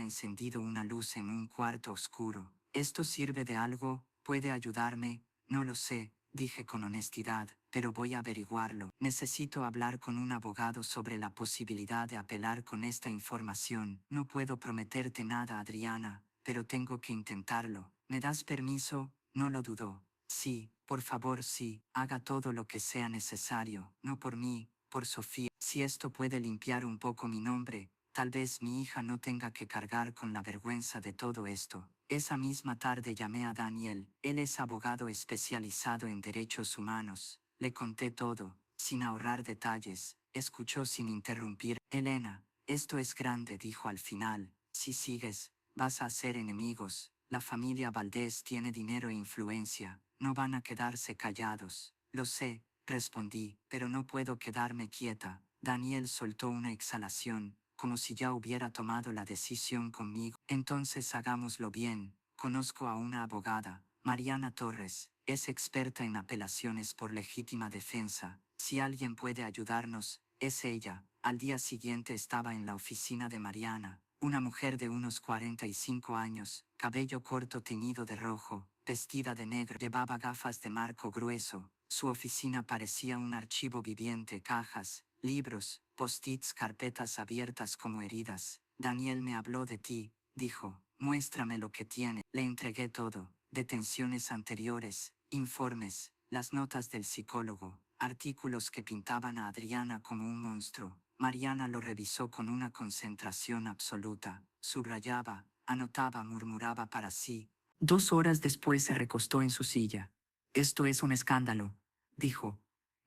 encendido una luz en un cuarto oscuro. ¿Esto sirve de algo? ¿Puede ayudarme? No lo sé, dije con honestidad, pero voy a averiguarlo. Necesito hablar con un abogado sobre la posibilidad de apelar con esta información. No puedo prometerte nada, Adriana, pero tengo que intentarlo. ¿Me das permiso? No lo dudó. Sí, por favor, sí, haga todo lo que sea necesario. No por mí, por Sofía. Si esto puede limpiar un poco mi nombre, tal vez mi hija no tenga que cargar con la vergüenza de todo esto. Esa misma tarde llamé a Daniel. Él es abogado especializado en derechos humanos. Le conté todo, sin ahorrar detalles. Escuchó sin interrumpir. Elena, esto es grande, dijo al final. Si sigues, vas a hacer enemigos. La familia Valdés tiene dinero e influencia. No van a quedarse callados. Lo sé, respondí, pero no puedo quedarme quieta. Daniel soltó una exhalación, como si ya hubiera tomado la decisión conmigo. Entonces hagámoslo bien. Conozco a una abogada, Mariana Torres. Es experta en apelaciones por legítima defensa. Si alguien puede ayudarnos, es ella. Al día siguiente estaba en la oficina de Mariana, una mujer de unos 45 años, cabello corto teñido de rojo, vestida de negro, llevaba gafas de marco grueso. Su oficina parecía un archivo viviente, cajas, libros, post-its, carpetas abiertas como heridas. Daniel me habló de ti, dijo. Muéstrame lo que tiene. Le entregué todo: detenciones anteriores, informes, las notas del psicólogo, artículos que pintaban a Adriana como un monstruo. Mariana lo revisó con una concentración absoluta. Subrayaba, anotaba, murmuraba para sí. 2 horas después se recostó en su silla. Esto es un escándalo, dijo.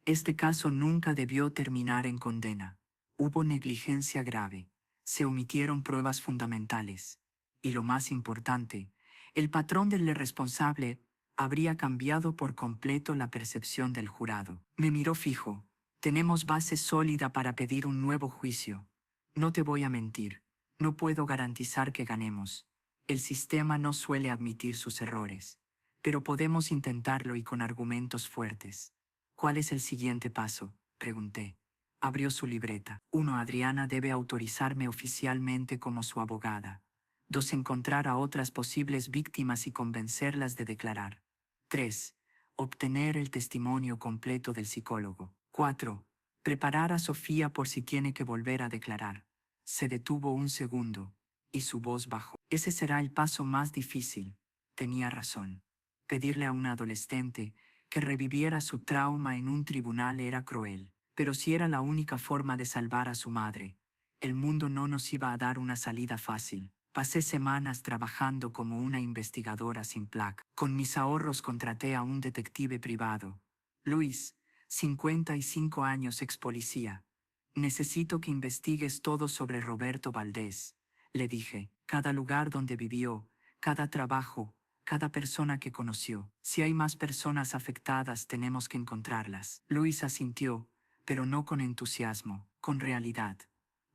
Este caso nunca debió terminar en condena. Hubo negligencia grave. Se omitieron pruebas fundamentales. Y lo más importante, el patrón del responsable habría cambiado por completo la percepción del jurado. Me miró fijo. Tenemos base sólida para pedir un nuevo juicio. No te voy a mentir. No puedo garantizar que ganemos. El sistema no suele admitir sus errores. Pero podemos intentarlo y con argumentos fuertes. ¿Cuál es el siguiente paso?, pregunté. Abrió su libreta. 1. Adriana debe autorizarme oficialmente como su abogada. 2. Encontrar a otras posibles víctimas y convencerlas de declarar. 3. Obtener el testimonio completo del psicólogo. 4. Preparar a Sofía por si tiene que volver a declarar. Se detuvo un segundo, y su voz bajó. Ese será el paso más difícil. Tenía razón. Pedirle a una adolescente que reviviera su trauma en un tribunal era cruel. Pero si era la única forma de salvar a su madre, el mundo no nos iba a dar una salida fácil. Pasé semanas trabajando como una investigadora sin placa. Con mis ahorros contraté a un detective privado. Luis, 55 años, ex policía. Necesito que investigues todo sobre Roberto Valdés, le dije. Cada lugar donde vivió, cada trabajo, cada persona que conoció. Si hay más personas afectadas, tenemos que encontrarlas. Luis asintió, pero no con entusiasmo, con realidad.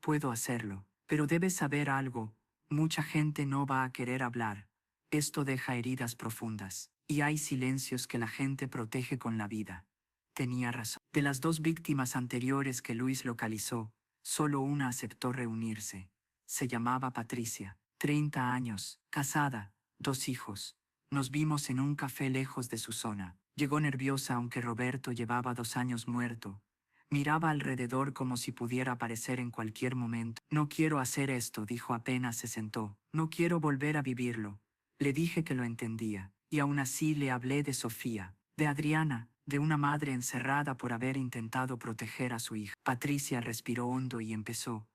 Puedo hacerlo, pero debes saber algo. Mucha gente no va a querer hablar. Esto deja heridas profundas, y hay silencios que la gente protege con la vida. Tenía razón. De las 2 víctimas anteriores que Luis localizó, solo una aceptó reunirse. Se llamaba Patricia, 30 años, casada, 2 hijos. Nos vimos en un café lejos de su zona. Llegó nerviosa aunque Roberto llevaba 2 años muerto. Miraba alrededor como si pudiera aparecer en cualquier momento. No quiero hacer esto, dijo apenas se sentó. No quiero volver a vivirlo. Le dije que lo entendía, y aún así le hablé de Sofía, de Adriana, de una madre encerrada por haber intentado proteger a su hija. Patricia respiró hondo y empezó,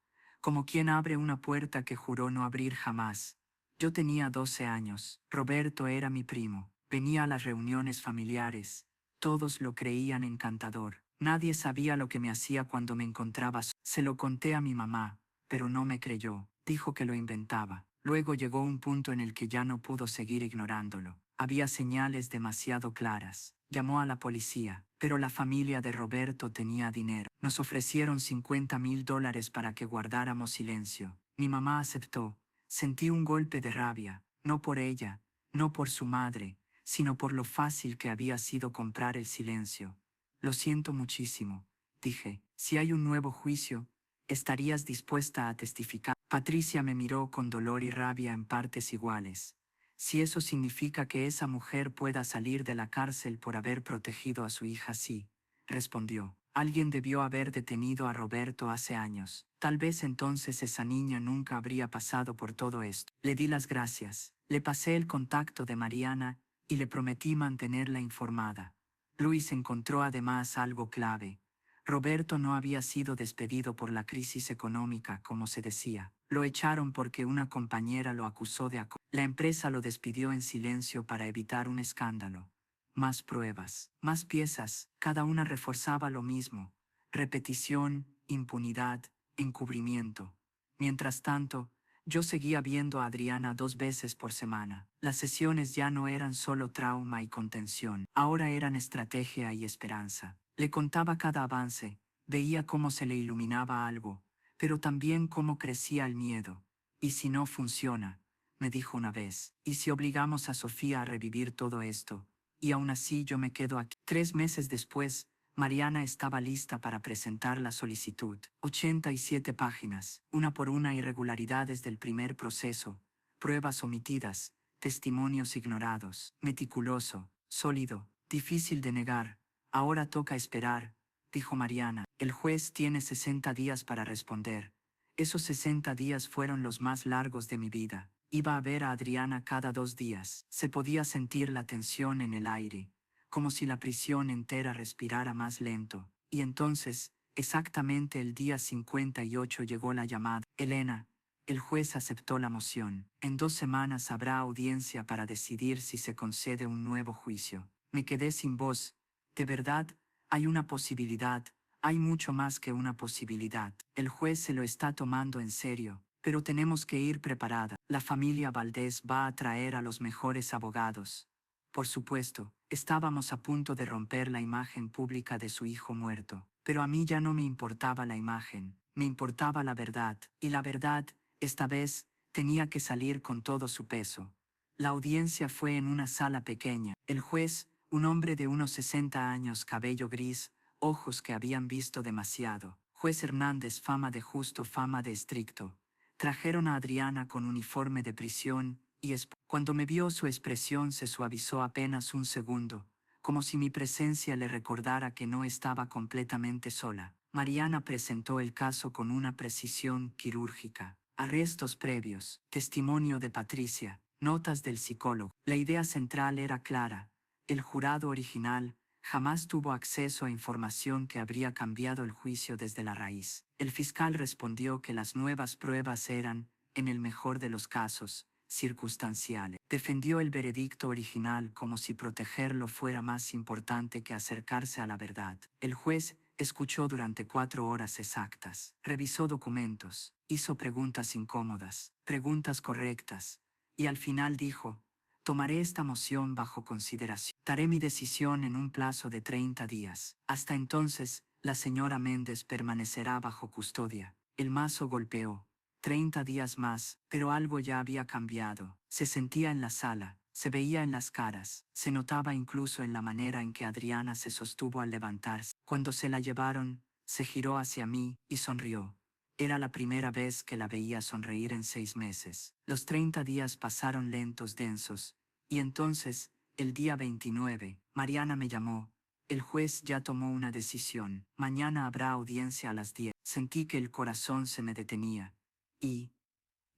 como quien abre una puerta que juró no abrir jamás. Yo tenía 12 años, Roberto era mi primo, venía a las reuniones familiares, todos lo creían encantador. Nadie sabía lo que me hacía cuando me encontraba. Se lo conté a mi mamá, pero no me creyó, dijo que lo inventaba. Luego llegó un punto en el que ya no pudo seguir ignorándolo. Había señales demasiado claras. Llamó a la policía, pero la familia de Roberto tenía dinero. Nos ofrecieron $50,000 para que guardáramos silencio. Mi mamá aceptó. Sentí un golpe de rabia, no por ella, no por su madre, sino por lo fácil que había sido comprar el silencio. Lo siento muchísimo, dije. Si hay un nuevo juicio, ¿estarías dispuesta a testificar? Patricia me miró con dolor y rabia en partes iguales. Si eso significa que esa mujer pueda salir de la cárcel por haber protegido a su hija, sí, respondió. Alguien debió haber detenido a Roberto hace años. Tal vez entonces esa niña nunca habría pasado por todo esto. Le di las gracias, le pasé el contacto de Mariana y le prometí mantenerla informada. Luis encontró además algo clave. Roberto no había sido despedido por la crisis económica, como se decía. Lo echaron porque una compañera lo acusó de acoso. La empresa lo despidió en silencio para evitar un escándalo. Más pruebas, más piezas, cada una reforzaba lo mismo. Repetición, impunidad, encubrimiento. Mientras tanto, yo seguía viendo a Adriana 2 veces por semana. Las sesiones ya no eran solo trauma y contención, ahora eran estrategia y esperanza. Le contaba cada avance, veía cómo se le iluminaba algo, pero también cómo crecía el miedo. ¿Y si no funciona?, me dijo una vez. ¿Y si obligamos a Sofía a revivir todo esto? Y aún así yo me quedo aquí. 3 meses después, Mariana estaba lista para presentar la solicitud. 87 páginas, una por una irregularidades del primer proceso, pruebas omitidas, testimonios ignorados, meticuloso, sólido, difícil de negar. Ahora toca esperar, dijo Mariana. El juez tiene 60 días para responder. Esos 60 días fueron los más largos de mi vida. Iba a ver a Adriana cada 2 días. Se podía sentir la tensión en el aire, como si la prisión entera respirara más lento. Y entonces, exactamente el día 58 llegó la llamada. Elena, el juez aceptó la moción. En 2 semanas habrá audiencia para decidir si se concede un nuevo juicio. Me quedé sin voz. De verdad, hay una posibilidad. Hay mucho más que una posibilidad. El juez se lo está tomando en serio, pero tenemos que ir preparada. La familia Valdés va a traer a los mejores abogados. Por supuesto, estábamos a punto de romper la imagen pública de su hijo muerto, pero a mí ya no me importaba la imagen, me importaba la verdad, y la verdad, esta vez, tenía que salir con todo su peso. La audiencia fue en una sala pequeña. El juez, un hombre de unos 60 años, cabello gris, ojos que habían visto demasiado. Juez Hernández, fama de justo, fama de estricto. Trajeron a Adriana con uniforme de prisión y cuando me vio su expresión se suavizó apenas un segundo, como si mi presencia le recordara que no estaba completamente sola. Mariana presentó el caso con una precisión quirúrgica. Arrestos previos, testimonio de Patricia, notas del psicólogo. La idea central era clara. El jurado original jamás tuvo acceso a información que habría cambiado el juicio desde la raíz. El fiscal respondió que las nuevas pruebas eran, en el mejor de los casos, circunstanciales. Defendió el veredicto original como si protegerlo fuera más importante que acercarse a la verdad. El juez escuchó durante 4 horas exactas, revisó documentos, hizo preguntas incómodas, preguntas correctas, y al final dijo: tomaré esta moción bajo consideración. Daré mi decisión en un plazo de 30 días. Hasta entonces, la señora Méndez permanecerá bajo custodia. El mazo golpeó. 30 días más, pero algo ya había cambiado. Se sentía en la sala, se veía en las caras, se notaba incluso en la manera en que Adriana se sostuvo al levantarse. Cuando se la llevaron, se giró hacia mí y sonrió. Era la primera vez que la veía sonreír en 6 meses. Los 30 días pasaron lentos, densos, y entonces, el día 29, Mariana me llamó. El juez ya tomó una decisión. Mañana habrá audiencia a las 10. Sentí que el corazón se me detenía. Y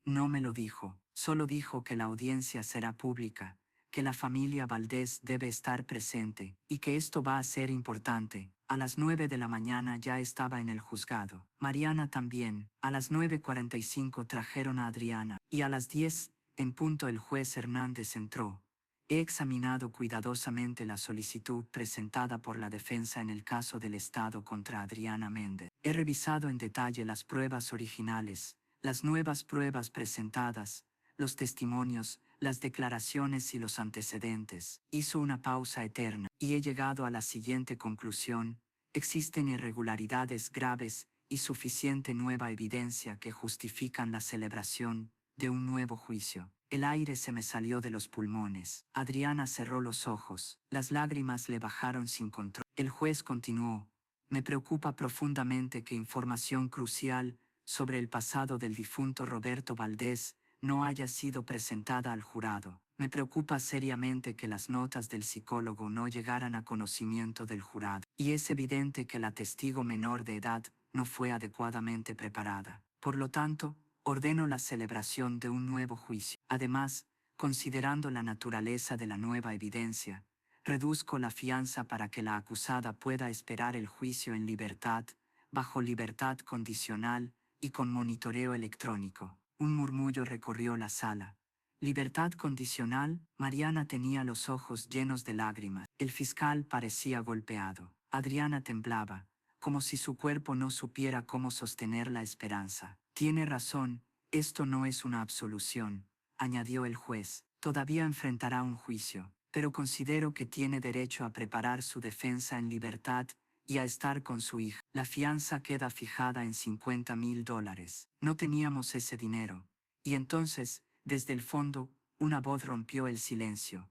no me lo dijo, Solo dijo que la audiencia será pública, que la familia Valdés debe estar presente, y que esto va a ser importante. A las 9 de la mañana ya estaba en el juzgado. Mariana también. A las 9:45 trajeron a Adriana, y a las 10, en punto, el juez Hernández entró. He examinado cuidadosamente la solicitud presentada por la defensa en el caso del Estado contra Adriana Méndez. He revisado en detalle las pruebas originales, las nuevas pruebas presentadas, los testimonios, las declaraciones y los antecedentes. Hizo una pausa eterna, y he llegado a la siguiente conclusión: existen irregularidades graves y suficiente nueva evidencia que justifican la celebración de un nuevo juicio. El aire se me salió de los pulmones. Adriana cerró los ojos. Las lágrimas le bajaron sin control. El juez continuó: me preocupa profundamente que información crucial sobre el pasado del difunto Roberto Valdés no haya sido presentada al jurado. Me preocupa seriamente que las notas del psicólogo no llegaran a conocimiento del jurado. Y es evidente que la testigo menor de edad no fue adecuadamente preparada. Por lo tanto, ordeno la celebración de un nuevo juicio. Además, considerando la naturaleza de la nueva evidencia, reduzco la fianza para que la acusada pueda esperar el juicio en libertad, bajo libertad condicional y con monitoreo electrónico. Un murmullo recorrió la sala. Libertad condicional. Mariana tenía los ojos llenos de lágrimas. El fiscal parecía golpeado. Adriana temblaba, como si su cuerpo no supiera cómo sostener la esperanza. Tiene razón, esto no es una absolución, añadió el juez. Todavía enfrentará un juicio, pero considero que tiene derecho a preparar su defensa en libertad y a estar con su hija. La fianza queda fijada en $50,000. No teníamos ese dinero. Y entonces, desde el fondo, una voz rompió el silencio.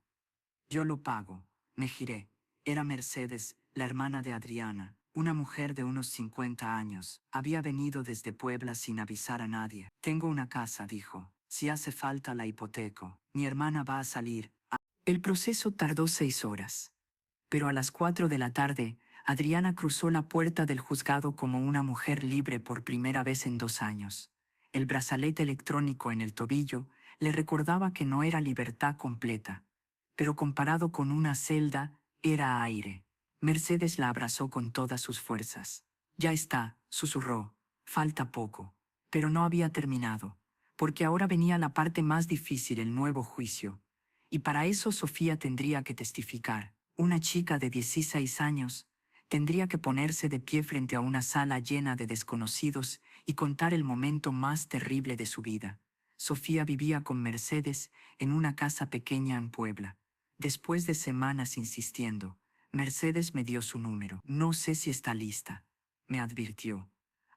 Yo lo pago. Me giré. Era Mercedes, la hermana de Adriana, una mujer de unos 50 años. Había venido desde Puebla sin avisar a nadie. Tengo una casa, dijo. Si hace falta la hipoteco. Mi hermana va a salir. El proceso tardó 6 horas. Pero a las 4 de la tarde, Adriana cruzó la puerta del juzgado como una mujer libre por primera vez en 2 años. El brazalete electrónico en el tobillo le recordaba que no era libertad completa, pero comparado con una celda, era aire. Mercedes la abrazó con todas sus fuerzas. Ya está, susurró. Falta poco. Pero no había terminado, porque ahora venía la parte más difícil, el nuevo juicio. Y para eso Sofía tendría que testificar. Una chica de 16 años tendría que ponerse de pie frente a una sala llena de desconocidos y contar el momento más terrible de su vida. Sofía vivía con Mercedes en una casa pequeña en Puebla. Después de semanas insistiendo, Mercedes me dio su número. No sé si está lista, me advirtió.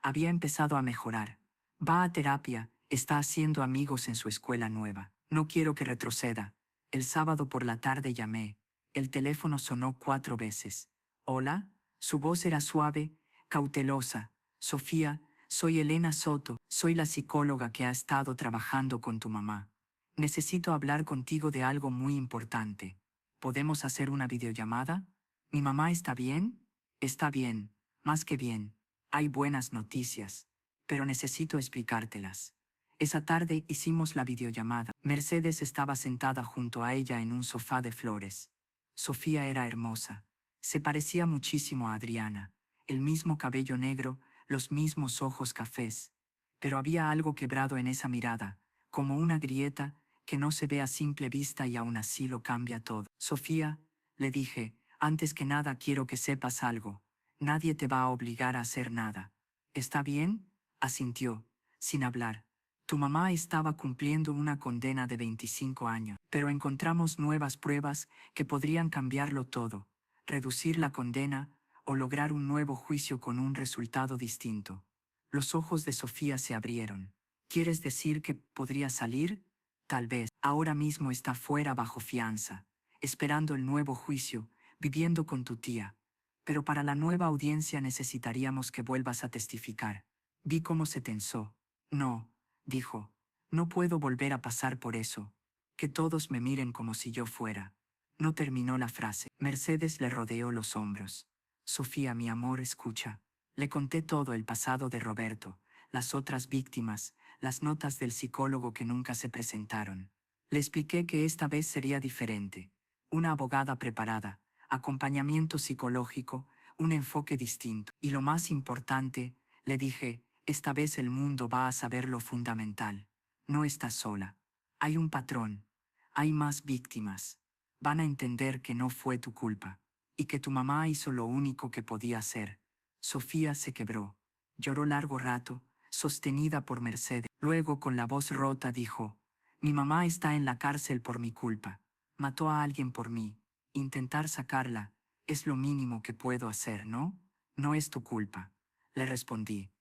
Había empezado a mejorar. Va a terapia, está haciendo amigos en su escuela nueva. No quiero que retroceda. El sábado por la tarde llamé. El teléfono sonó 4 veces. ¿Hola? Su voz era suave, cautelosa. Sofía, soy Elena Soto, soy la psicóloga que ha estado trabajando con tu mamá. Necesito hablar contigo de algo muy importante. ¿Podemos hacer una videollamada? ¿Mi mamá está bien? Está bien, más que bien. Hay buenas noticias, pero necesito explicártelas. Esa tarde hicimos la videollamada. Mercedes estaba sentada junto a ella en un sofá de flores. Sofía era hermosa. Se parecía muchísimo a Adriana. El mismo cabello negro, los mismos ojos cafés. Pero había algo quebrado en esa mirada, como una grieta que no se ve a simple vista y aún así lo cambia todo. Sofía, le dije, antes que nada quiero que sepas algo. Nadie te va a obligar a hacer nada. ¿Está bien? Asintió, sin hablar. Tu mamá estaba cumpliendo una condena de 25 años, pero encontramos nuevas pruebas que podrían cambiarlo todo, reducir la condena o lograr un nuevo juicio con un resultado distinto. Los ojos de Sofía se abrieron. ¿Quieres decir que podría salir? Tal vez. Ahora mismo está fuera bajo fianza, esperando el nuevo juicio, viviendo con tu tía. Pero para la nueva audiencia necesitaríamos que vuelvas a testificar. Vi cómo se tensó. No, dijo, no puedo volver a pasar por eso. Que todos me miren como si yo fuera. No terminó la frase. Mercedes le rodeó los hombros. Sofía, mi amor, escucha. Le conté todo el pasado de Roberto, las otras víctimas, las notas del psicólogo que nunca se presentaron. Le expliqué que esta vez sería diferente. Una abogada preparada, acompañamiento psicológico, un enfoque distinto. Y lo más importante, le dije, esta vez el mundo va a saber lo fundamental. No estás sola. Hay un patrón. Hay más víctimas. Van a entender que no fue tu culpa. Y que tu mamá hizo lo único que podía hacer. Sofía se quebró. Lloró largo rato, sostenida por Mercedes. Luego, con la voz rota, dijo, mi mamá está en la cárcel por mi culpa. Mató a alguien por mí. Intentar sacarla es lo mínimo que puedo hacer, ¿no? No es tu culpa. Le respondí.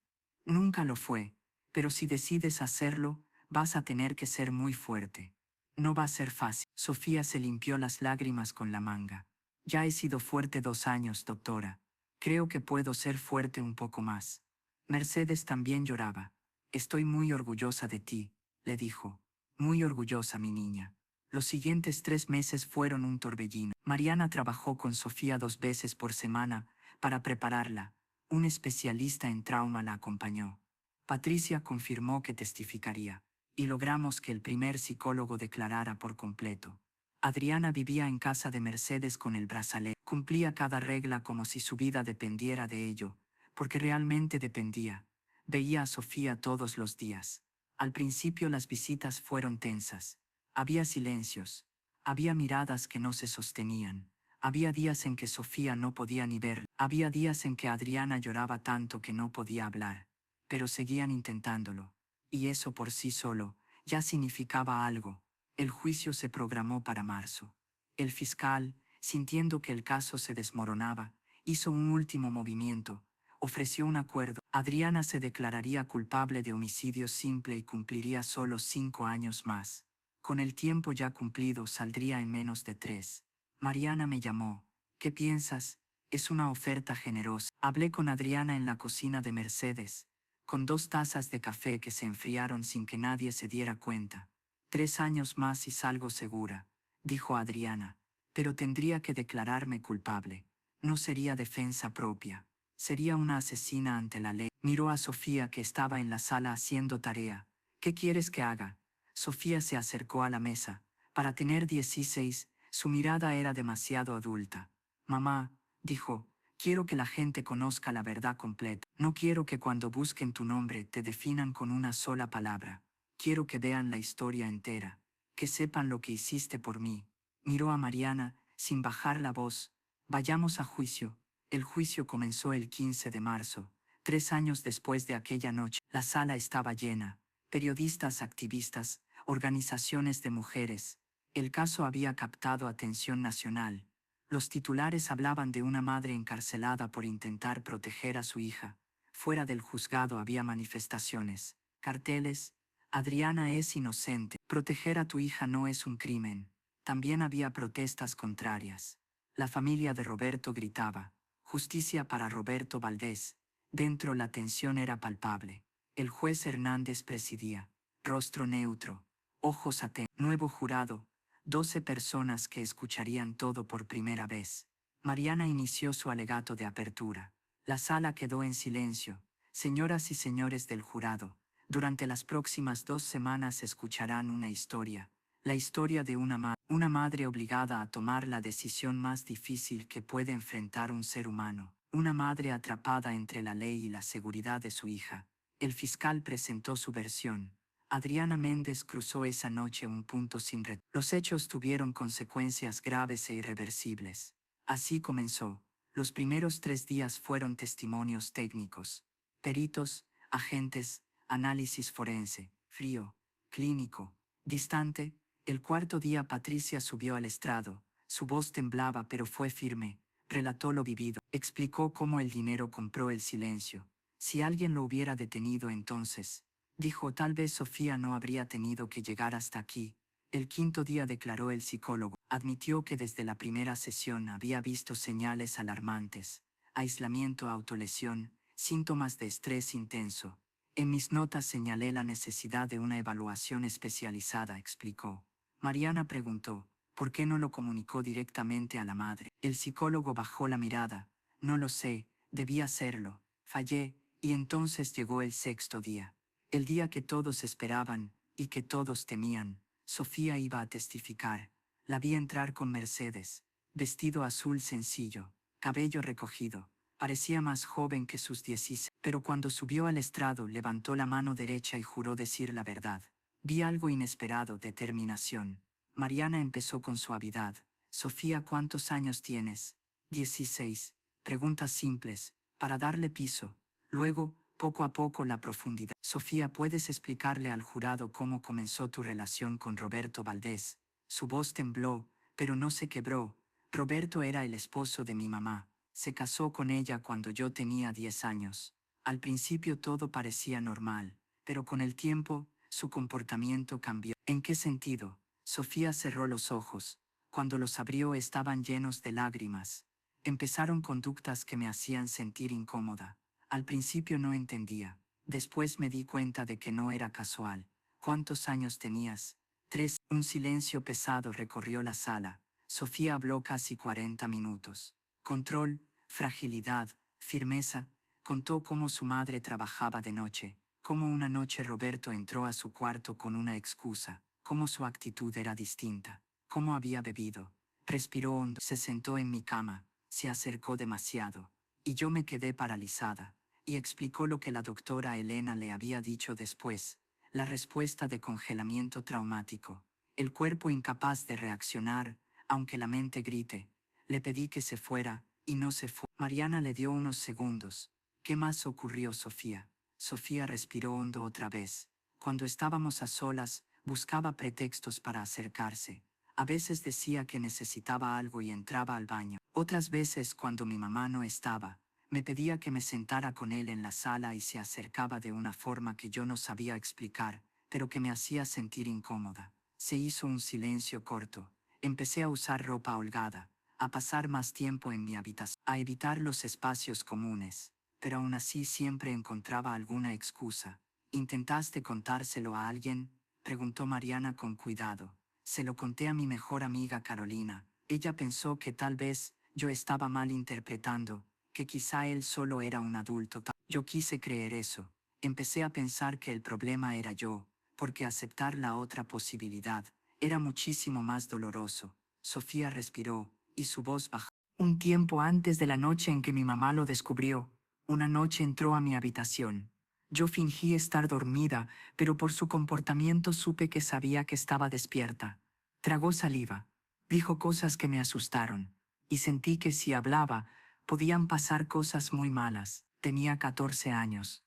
Nunca lo fue, pero si decides hacerlo, vas a tener que ser muy fuerte. No va a ser fácil. Sofía se limpió las lágrimas con la manga. Ya he sido fuerte 2 años, doctora. Creo que puedo ser fuerte un poco más. Mercedes también lloraba. Estoy muy orgullosa de ti, le dijo. Muy orgullosa, mi niña. Los siguientes 3 meses fueron un torbellino. Mariana trabajó con Sofía 2 veces por semana para prepararla. Un especialista en trauma la acompañó. Patricia confirmó que testificaría, y logramos que el primer psicólogo declarara por completo. Adriana vivía en casa de Mercedes con el brazalete. Cumplía cada regla como si su vida dependiera de ello, porque realmente dependía. Veía a Sofía todos los días. Al principio las visitas fueron tensas. Había silencios. Había miradas que no se sostenían. Había días en que Sofía no podía ni ver. Había días en que Adriana lloraba tanto que no podía hablar. Pero seguían intentándolo. Y eso por sí solo ya significaba algo. El juicio se programó para marzo. El fiscal, sintiendo que el caso se desmoronaba, hizo un último movimiento. Ofreció un acuerdo. Adriana se declararía culpable de homicidio simple y cumpliría solo 5 años más. Con el tiempo ya cumplido saldría en menos de 3. Mariana me llamó. ¿Qué piensas? Es una oferta generosa. Hablé con Adriana en la cocina de Mercedes, con 2 tazas de café que se enfriaron sin que nadie se diera cuenta. 3 años más y salgo segura, dijo Adriana, pero tendría que declararme culpable. No sería defensa propia. Sería una asesina ante la ley. Miró a Sofía que estaba en la sala haciendo tarea. ¿Qué quieres que haga? Sofía se acercó a la mesa. Para tener 16, su mirada era demasiado adulta. Mamá, dijo, quiero que la gente conozca la verdad completa. No quiero que cuando busquen tu nombre te definan con una sola palabra. Quiero que vean la historia entera. Que sepan lo que hiciste por mí. Miró a Mariana, sin bajar la voz. Vayamos a juicio. El juicio comenzó el 15 de marzo. 3 años después de aquella noche, la sala estaba llena. Periodistas, activistas, organizaciones de mujeres. El caso había captado atención nacional. Los titulares hablaban de una madre encarcelada por intentar proteger a su hija. Fuera del juzgado había manifestaciones, carteles. Adriana es inocente. Proteger a tu hija no es un crimen. También había protestas contrarias. La familia de Roberto gritaba, justicia para Roberto Valdés. Dentro la tensión era palpable. El juez Hernández presidía. Rostro neutro. Ojos atentos. Nuevo jurado. 12 personas que escucharían todo por primera vez. Mariana inició su alegato de apertura. La sala quedó en silencio. Señoras y señores del jurado, durante las próximas 2 semanas escucharán una historia. La historia de una madre obligada a tomar la decisión más difícil que puede enfrentar un ser humano. Una madre atrapada entre la ley y la seguridad de su hija. El fiscal presentó su versión. Adriana Méndez cruzó esa noche un punto sin retorno. Los hechos tuvieron consecuencias graves e irreversibles. Así comenzó. Los primeros 3 días fueron testimonios técnicos. Peritos, agentes, análisis forense, frío, clínico, distante. El 4.º día Patricia subió al estrado. Su voz temblaba pero fue firme. Relató lo vivido. Explicó cómo el dinero compró el silencio. Si alguien lo hubiera detenido entonces, dijo, tal vez Sofía no habría tenido que llegar hasta aquí. El 5.º día declaró el psicólogo. Admitió que desde la primera sesión había visto señales alarmantes. Aislamiento, autolesión, síntomas de estrés intenso. En mis notas señalé la necesidad de una evaluación especializada, explicó. Mariana preguntó, ¿por qué no lo comunicó directamente a la madre? El psicólogo bajó la mirada. No lo sé, debía hacerlo. Fallé, y entonces llegó el 6.º día. El día que todos esperaban, y que todos temían, Sofía iba a testificar. La vi entrar con Mercedes, vestido azul sencillo, cabello recogido. Parecía más joven que sus 16, pero cuando subió al estrado levantó la mano derecha y juró decir la verdad. Vi algo inesperado, determinación. Mariana empezó con suavidad. Sofía, ¿cuántos años tienes? 16. Preguntas simples, para darle piso. Luego, poco a poco la profundidad. Sofía, ¿puedes explicarle al jurado cómo comenzó tu relación con Roberto Valdés? Su voz tembló, pero no se quebró. Roberto era el esposo de mi mamá. Se casó con ella cuando yo tenía 10 años. Al principio todo parecía normal, pero con el tiempo, su comportamiento cambió. ¿En qué sentido? Sofía cerró los ojos. Cuando los abrió estaban llenos de lágrimas. Empezaron conductas que me hacían sentir incómoda. Al principio no entendía. Después me di cuenta de que no era casual. ¿Cuántos años tenías? 3. Un silencio pesado recorrió la sala. Sofía habló casi 40 minutos. Control, fragilidad, firmeza. Contó cómo su madre trabajaba de noche, cómo una noche Roberto entró a su cuarto con una excusa, cómo su actitud era distinta, cómo había bebido. Respiró hondo, se sentó en mi cama, se acercó demasiado, y yo me quedé paralizada, y explicó lo que la doctora Elena le había dicho después, la respuesta de congelamiento traumático, el cuerpo incapaz de reaccionar, aunque la mente grite. Le pedí que se fuera, y no se fue. Mariana le dio unos segundos. ¿Qué más ocurrió, Sofía? Sofía respiró hondo otra vez. Cuando estábamos a solas, buscaba pretextos para acercarse. A veces decía que necesitaba algo y entraba al baño. Otras veces, cuando mi mamá no estaba, me pedía que me sentara con él en la sala y se acercaba de una forma que yo no sabía explicar, pero que me hacía sentir incómoda. Se hizo un silencio corto. Empecé a usar ropa holgada, a pasar más tiempo en mi habitación, a evitar los espacios comunes, pero aún así siempre encontraba alguna excusa. ¿Intentaste contárselo a alguien?, preguntó Mariana con cuidado. Se lo conté a mi mejor amiga Carolina. Ella pensó que tal vez yo estaba mal interpretando, que quizá él solo era un adulto. Yo quise creer eso. Empecé a pensar que el problema era yo, porque aceptar la otra posibilidad era muchísimo más doloroso. Sofía respiró, y su voz bajó. Un tiempo antes de la noche en que mi mamá lo descubrió, una noche entró a mi habitación. Yo fingí estar dormida, pero por su comportamiento supe que sabía que estaba despierta. Tragó saliva, dijo cosas que me asustaron, y sentí que si hablaba, podían pasar cosas muy malas. Tenía 14 años.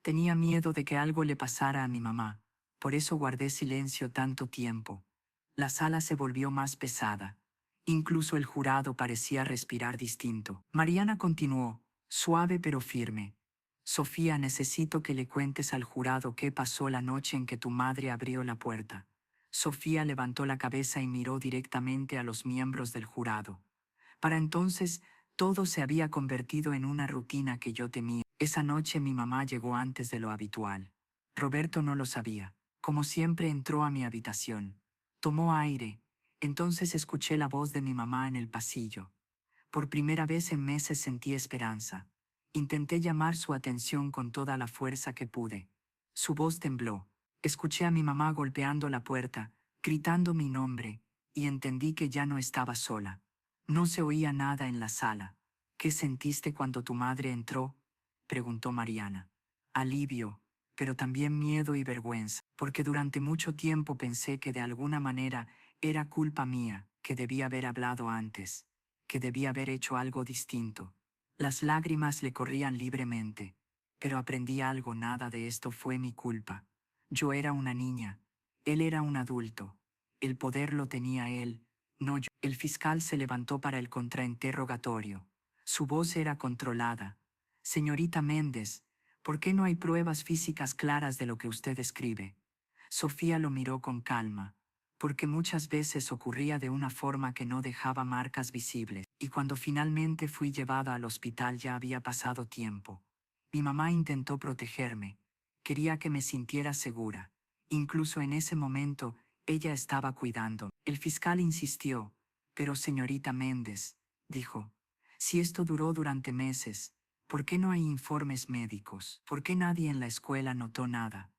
Tenía miedo de que algo le pasara a mi mamá, por eso guardé silencio tanto tiempo. La sala se volvió más pesada. Incluso el jurado parecía respirar distinto. Mariana continuó, suave pero firme. Sofía, necesito que le cuentes al jurado qué pasó la noche en que tu madre abrió la puerta. Sofía levantó la cabeza y miró directamente a los miembros del jurado. Para entonces, todo se había convertido en una rutina que yo temía. Esa noche mi mamá llegó antes de lo habitual. Roberto no lo sabía. Como siempre entró a mi habitación. Tomó aire. Entonces escuché la voz de mi mamá en el pasillo. Por primera vez en meses sentí esperanza. Intenté llamar su atención con toda la fuerza que pude. Su voz tembló. Escuché a mi mamá golpeando la puerta, gritando mi nombre, y entendí que ya no estaba sola. No se oía nada en la sala. ¿Qué sentiste cuando tu madre entró?, preguntó Mariana. Alivio, pero también miedo y vergüenza, porque durante mucho tiempo pensé que de alguna manera era culpa mía, que debía haber hablado antes, que debía haber hecho algo distinto. Las lágrimas le corrían libremente, pero aprendí algo: nada de esto fue mi culpa. Yo era una niña, él era un adulto. El poder lo tenía él, no yo. El fiscal se levantó para el contrainterrogatorio. Su voz era controlada. Señorita Méndez, ¿por qué no hay pruebas físicas claras de lo que usted escribe? Sofía lo miró con calma. Porque muchas veces ocurría de una forma que no dejaba marcas visibles, y cuando finalmente fui llevada al hospital ya había pasado tiempo. Mi mamá intentó protegerme. Quería que me sintiera segura. Incluso en ese momento, ella estaba cuidando. El fiscal insistió. Pero señorita Méndez, dijo, si esto duró durante meses, ¿por qué no hay informes médicos? ¿Por qué nadie en la escuela notó nada?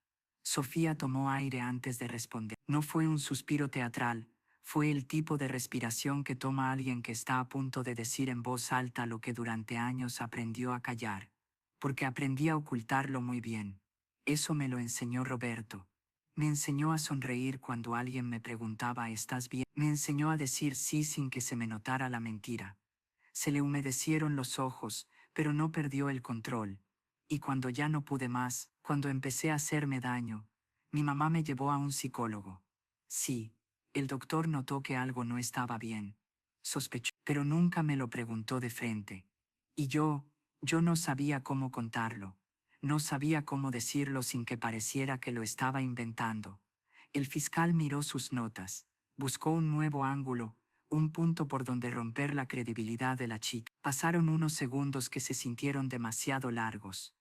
Sofía tomó aire antes de responder. No fue un suspiro teatral, fue el tipo de respiración que toma alguien que está a punto de decir en voz alta lo que durante años aprendió a callar, porque aprendí a ocultarlo muy bien. Eso me lo enseñó Roberto. Me enseñó a sonreír cuando alguien me preguntaba ¿estás bien? Me enseñó a decir sí sin que se me notara la mentira. Se le humedecieron los ojos, pero no perdió el control. Y cuando ya no pude más, cuando empecé a hacerme daño, mi mamá me llevó a un psicólogo. Sí, el doctor notó que algo no estaba bien. Sospechó, pero nunca me lo preguntó de frente. Y yo no sabía cómo contarlo. No sabía cómo decirlo sin que pareciera que lo estaba inventando. El fiscal miró sus notas, buscó un nuevo ángulo, un punto por donde romper la credibilidad de la chica. Pasaron unos segundos que se sintieron demasiado largos.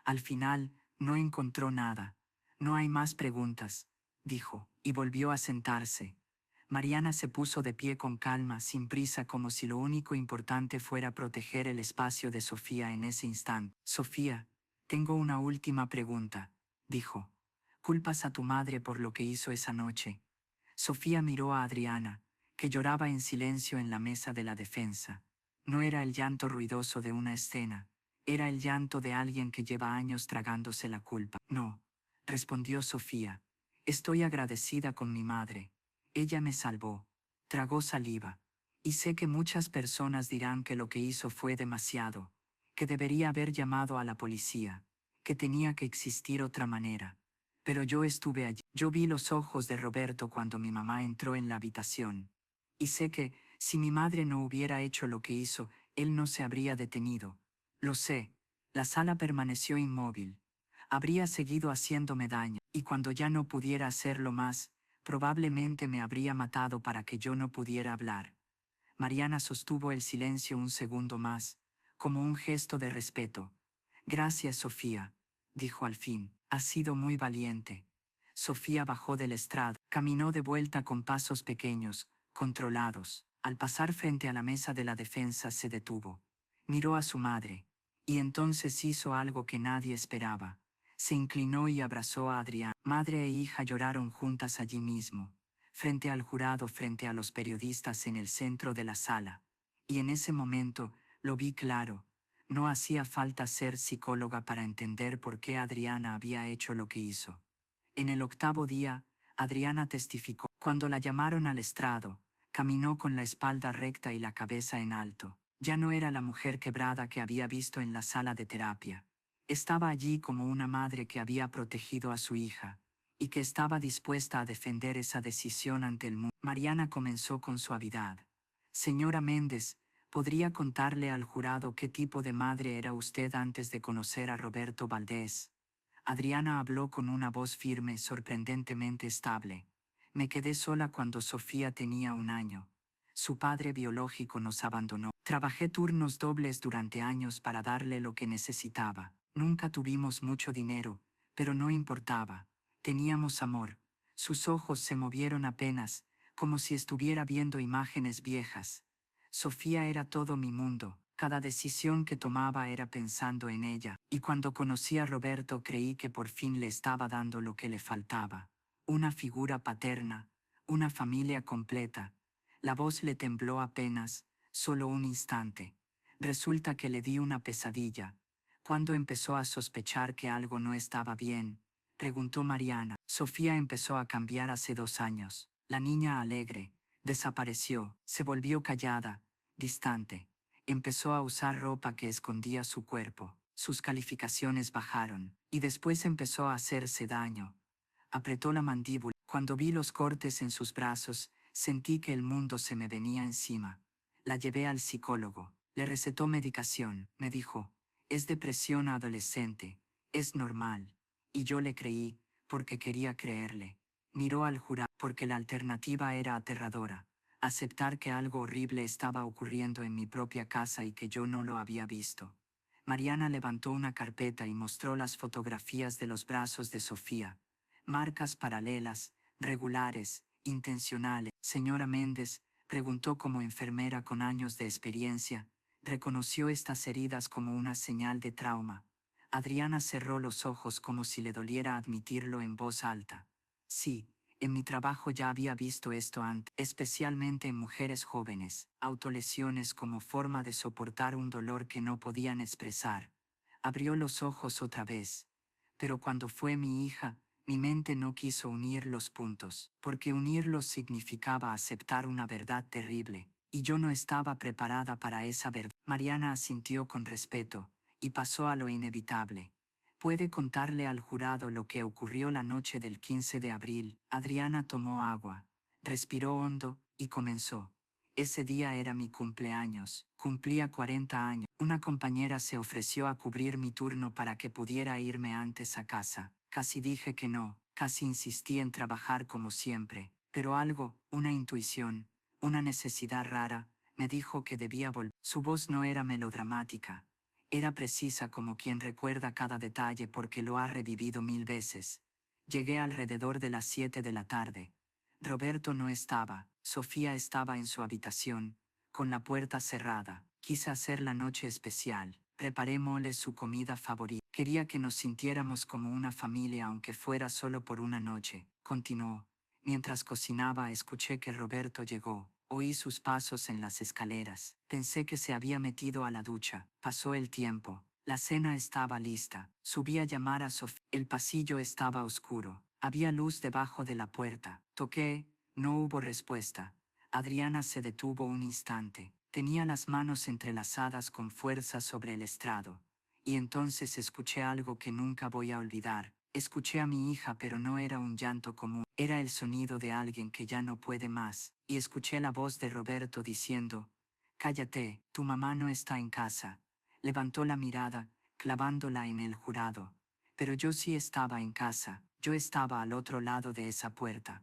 Al final, no encontró nada. No hay más preguntas, dijo, y volvió a sentarse. Mariana se puso de pie con calma, sin prisa, como si lo único importante fuera proteger el espacio de Sofía en ese instante. Sofía, tengo una última pregunta, dijo. ¿Culpas a tu madre por lo que hizo esa noche? Sofía miró a Adriana, que lloraba en silencio en la mesa de la defensa. No era el llanto ruidoso de una escena, era el llanto de alguien que lleva años tragándose la culpa. No, respondió Sofía. Estoy agradecida con mi madre. Ella me salvó. Tragó saliva. Y sé que muchas personas dirán que lo que hizo fue demasiado, que debería haber llamado a la policía, que tenía que existir otra manera. Pero yo estuve allí. Yo vi los ojos de Roberto cuando mi mamá entró en la habitación. Y sé que, si mi madre no hubiera hecho lo que hizo, él no se habría detenido. Lo sé. La sala permaneció inmóvil. Habría seguido haciéndome daño, y cuando ya no pudiera hacerlo más, probablemente me habría matado para que yo no pudiera hablar. Mariana sostuvo el silencio un segundo más, como un gesto de respeto. Gracias, Sofía, dijo al fin. Has sido muy valiente. Sofía bajó del estrado, caminó de vuelta con pasos pequeños, controlados. Al pasar frente a la mesa de la defensa se detuvo. Miró a su madre. Y entonces hizo algo que nadie esperaba. Se inclinó y abrazó a Adrián. Madre e hija lloraron juntas allí mismo, frente al jurado, frente a los periodistas en el centro de la sala. Y en ese momento, lo vi claro. No hacía falta ser psicóloga para entender por qué Adriana había hecho lo que hizo. En el octavo día, Adriana testificó. Cuando la llamaron al estrado, caminó con la espalda recta y la cabeza en alto. Ya no era la mujer quebrada que había visto en la sala de terapia. Estaba allí como una madre que había protegido a su hija, y que estaba dispuesta a defender esa decisión ante el mundo. Mariana comenzó con suavidad. Señora Méndez, ¿podría contarle al jurado qué tipo de madre era usted antes de conocer a Roberto Valdés? Adriana habló con una voz firme, sorprendentemente estable. Me quedé sola cuando Sofía tenía 1 año. Su padre biológico nos abandonó. Trabajé turnos dobles durante años para darle lo que necesitaba. Nunca tuvimos mucho dinero, pero no importaba. Teníamos amor. Sus ojos se movieron apenas, como si estuviera viendo imágenes viejas. Sofía era todo mi mundo. Cada decisión que tomaba era pensando en ella, y cuando conocí a Roberto creí que por fin le estaba dando lo que le faltaba. Una figura paterna, una familia completa. La voz le tembló apenas, solo un instante. Resulta que le di una pesadilla. Cuando empezó a sospechar que algo no estaba bien, preguntó Mariana. Sofía empezó a cambiar hace 2 años. La niña alegre desapareció, se volvió callada, distante. Empezó a usar ropa que escondía su cuerpo. Sus calificaciones bajaron, y después empezó a hacerse daño. Apretó la mandíbula. Cuando vi los cortes en sus brazos, sentí que el mundo se me venía encima. La llevé al psicólogo. Le recetó medicación. Me dijo, es depresión adolescente. Es normal. Y yo le creí, porque quería creerle. Miró al jurado, porque la alternativa era aterradora. Aceptar que algo horrible estaba ocurriendo en mi propia casa y que yo no lo había visto. Mariana levantó una carpeta y mostró las fotografías de los brazos de Sofía. Marcas paralelas, regulares, intencionales. Señora Méndez, preguntó como enfermera con años de experiencia, reconoció estas heridas como una señal de trauma. Adriana cerró los ojos como si le doliera admitirlo en voz alta. Sí, en mi trabajo ya había visto esto antes, especialmente en mujeres jóvenes, autolesiones como forma de soportar un dolor que no podían expresar. Abrió los ojos otra vez. Pero cuando fue mi hija, mi mente no quiso unir los puntos, porque unirlos significaba aceptar una verdad terrible, y yo no estaba preparada para esa verdad. Mariana asintió con respeto, y pasó a lo inevitable. Puede contarle al jurado lo que ocurrió la noche del 15 de abril. Adriana tomó agua, respiró hondo, y comenzó. Ese día era mi cumpleaños, cumplía 40 años. Una compañera se ofreció a cubrir mi turno para que pudiera irme antes a casa. Casi dije que no, casi insistí en trabajar como siempre, pero algo, una intuición, una necesidad rara, me dijo que debía volver. Su voz no era melodramática. Era precisa como quien recuerda cada detalle porque lo ha revivido 1000 veces. Llegué alrededor de las 7 de la tarde. Roberto no estaba, Sofía estaba en su habitación, con la puerta cerrada. Quise hacer la noche especial. Preparé mole, su comida favorita. Quería que nos sintiéramos como una familia aunque fuera solo por una noche. Continuó. Mientras cocinaba escuché que Roberto llegó. Oí sus pasos en las escaleras. Pensé que se había metido a la ducha. Pasó el tiempo. La cena estaba lista. Subí a llamar a Sofía. El pasillo estaba oscuro. Había luz debajo de la puerta. Toqué. No hubo respuesta. Adriana se detuvo un instante. Tenía las manos entrelazadas con fuerza sobre el estrado. Y entonces escuché algo que nunca voy a olvidar. Escuché a mi hija, pero no era un llanto común. Era el sonido de alguien que ya no puede más. Y escuché la voz de Roberto diciendo: «Cállate, tu mamá no está en casa». Levantó la mirada, clavándola en el jurado. Pero yo sí estaba en casa. Yo estaba al otro lado de esa puerta.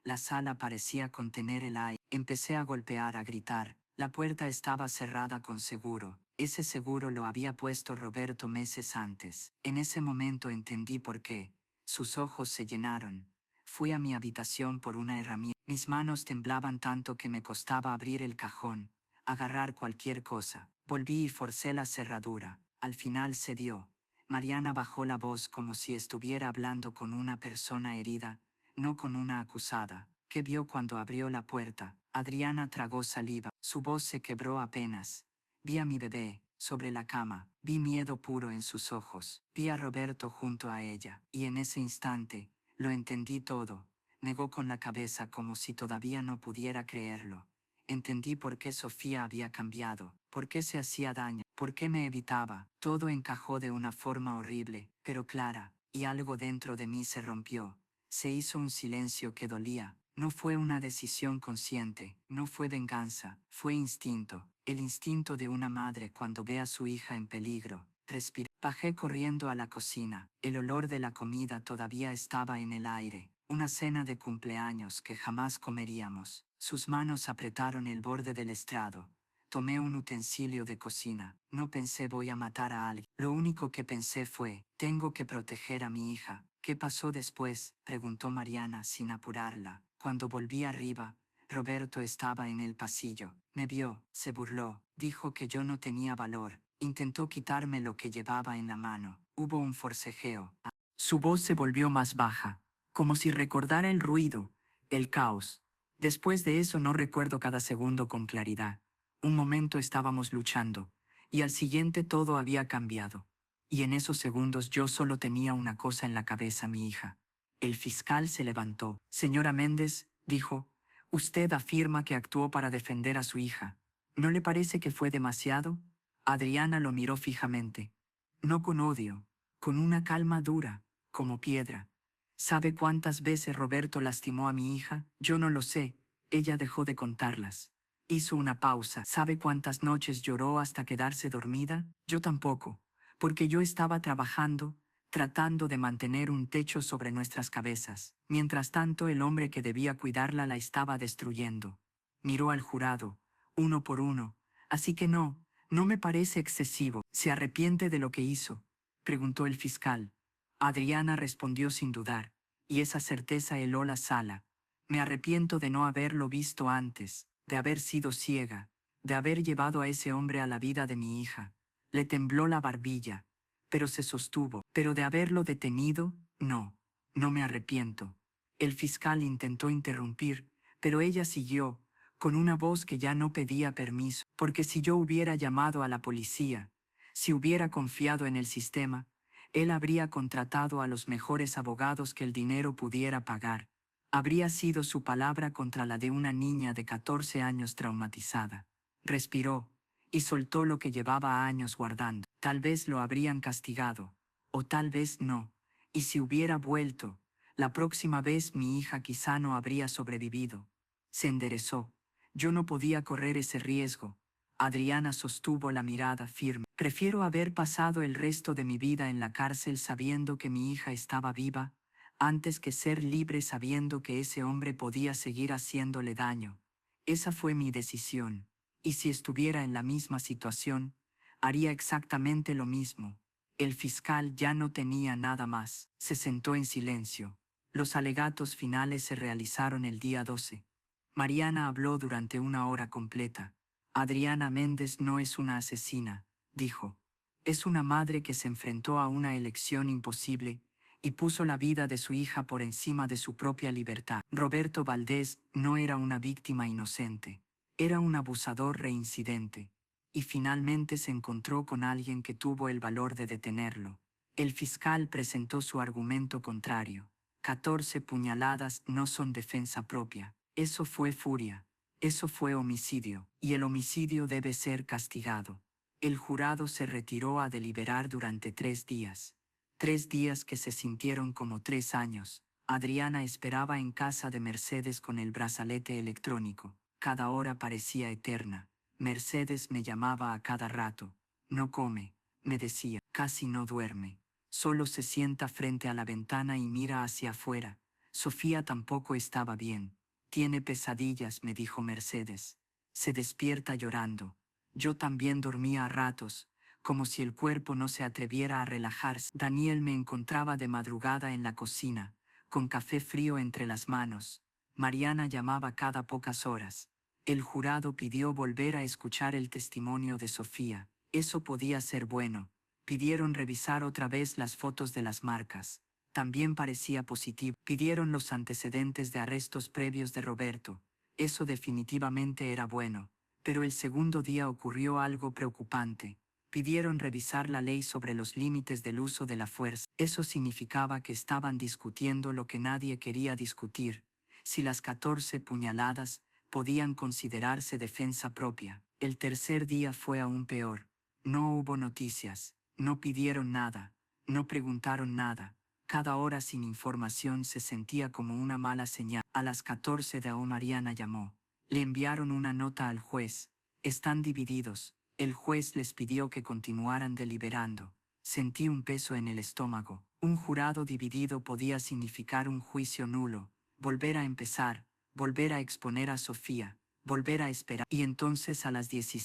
La sala parecía contener el aire. Empecé a golpear, a gritar. La puerta estaba cerrada con seguro. Ese seguro lo había puesto Roberto meses antes. En ese momento entendí por qué. Sus ojos se llenaron. Fui a mi habitación por una herramienta. Mis manos temblaban tanto que me costaba abrir el cajón, agarrar cualquier cosa. Volví y forcé la cerradura. Al final cedió. Mariana bajó la voz como si estuviera hablando con una persona herida, no con una acusada. ¿Qué vio cuando abrió la puerta? Adriana tragó saliva. Su voz se quebró apenas. Vi a mi bebé, sobre la cama. Vi miedo puro en sus ojos. Vi a Roberto junto a ella. Y en ese instante, lo entendí todo. Negó con la cabeza como si todavía no pudiera creerlo. Entendí por qué Sofía había cambiado, por qué se hacía daño, por qué me evitaba. Todo encajó de una forma horrible, pero clara, y algo dentro de mí se rompió. Se hizo un silencio que dolía. No fue una decisión consciente, no fue venganza, fue instinto. El instinto de una madre cuando ve a su hija en peligro. Respiré. Bajé corriendo a la cocina. El olor de la comida todavía estaba en el aire. Una cena de cumpleaños que jamás comeríamos. Sus manos apretaron el borde del estrado. Tomé un utensilio de cocina. No pensé voy a matar a alguien. Lo único que pensé fue, tengo que proteger a mi hija. ¿Qué pasó después?, preguntó Mariana sin apurarla. Cuando volví arriba, Roberto estaba en el pasillo. Me vio, se burló, dijo que yo no tenía valor. Intentó quitarme lo que llevaba en la mano. Hubo un forcejeo. Su voz se volvió más baja, como si recordara el ruido, el caos. Después de eso no recuerdo cada segundo con claridad. Un momento estábamos luchando, y al siguiente todo había cambiado. Y en esos segundos yo solo tenía una cosa en la cabeza: mi hija. El fiscal se levantó. Señora Méndez, dijo, usted afirma que actuó para defender a su hija. ¿No le parece que fue demasiado? Adriana lo miró fijamente. No con odio, con una calma dura, como piedra. ¿Sabe cuántas veces Roberto lastimó a mi hija? Yo no lo sé. Ella dejó de contarlas. Hizo una pausa. ¿Sabe cuántas noches lloró hasta quedarse dormida? Yo tampoco, porque yo estaba trabajando, tratando de mantener un techo sobre nuestras cabezas. Mientras tanto, el hombre que debía cuidarla la estaba destruyendo. Miró al jurado, uno por uno. Así que no me parece excesivo. ¿Se arrepiente de lo que hizo?, preguntó el fiscal. Adriana respondió sin dudar, y esa certeza heló la sala. Me arrepiento de no haberlo visto antes, de haber sido ciega, de haber llevado a ese hombre a la vida de mi hija. Le tembló la barbilla. pero se sostuvo. Pero de haberlo detenido, no me arrepiento. El fiscal intentó interrumpir, pero ella siguió, con una voz que ya no pedía permiso, porque si yo hubiera llamado a la policía, si hubiera confiado en el sistema, él habría contratado a los mejores abogados que el dinero pudiera pagar. Habría sido su palabra contra la de una niña de 14 años traumatizada. Respiró y soltó lo que llevaba años guardando. Tal vez lo habrían castigado, o tal vez no. Y si hubiera vuelto, la próxima vez mi hija quizá no habría sobrevivido. Se enderezó. Yo no podía correr ese riesgo. Adriana sostuvo la mirada firme. Prefiero haber pasado el resto de mi vida en la cárcel sabiendo que mi hija estaba viva, antes que ser libre sabiendo que ese hombre podía seguir haciéndole daño. Esa fue mi decisión. Y si estuviera en la misma situación, haría exactamente lo mismo. El fiscal ya no tenía nada más. Se sentó en silencio. Los alegatos finales se realizaron el día 12. Mariana habló durante una hora completa. Adriana Méndez no es una asesina, dijo. Es una madre que se enfrentó a una elección imposible y puso la vida de su hija por encima de su propia libertad. Roberto Valdés no era una víctima inocente. Era un abusador reincidente. Y finalmente se encontró con alguien que tuvo el valor de detenerlo. El fiscal presentó su argumento contrario. 14 puñaladas no son defensa propia. Eso fue furia. Eso fue homicidio. Y el homicidio debe ser castigado. El jurado se retiró a deliberar durante 3 días. 3 días que se sintieron como 3 años. Adriana esperaba en casa de Mercedes con el brazalete electrónico. Cada hora parecía eterna. Mercedes me llamaba a cada rato. No come, me decía, casi no duerme. Solo se sienta frente a la ventana y mira hacia afuera. Sofía tampoco estaba bien. Tiene pesadillas, me dijo Mercedes. Se despierta llorando. Yo también dormía a ratos, como si el cuerpo no se atreviera a relajarse. Daniel me encontraba de madrugada en la cocina, con café frío entre las manos. Mariana llamaba cada pocas horas. El jurado pidió volver a escuchar el testimonio de Sofía. Eso podía ser bueno. Pidieron revisar otra vez las fotos de las marcas. También parecía positivo. Pidieron los antecedentes de arrestos previos de Roberto. Eso definitivamente era bueno. Pero el segundo día ocurrió algo preocupante. Pidieron revisar la ley sobre los límites del uso de la fuerza. Eso significaba que estaban discutiendo lo que nadie quería discutir. Si las 14 puñaladas podían considerarse defensa propia. El tercer día fue aún peor. No hubo noticias. No pidieron nada. No preguntaron nada. Cada hora sin información se sentía como una mala señal. A las 14 de Mariana llamó. Le enviaron una nota al juez. Están divididos. El juez les pidió que continuaran deliberando. Sentí un peso en el estómago. Un jurado dividido podía significar un juicio nulo. Volver a empezar. Volver a exponer a Sofía. Volver a esperar. Y entonces a las 10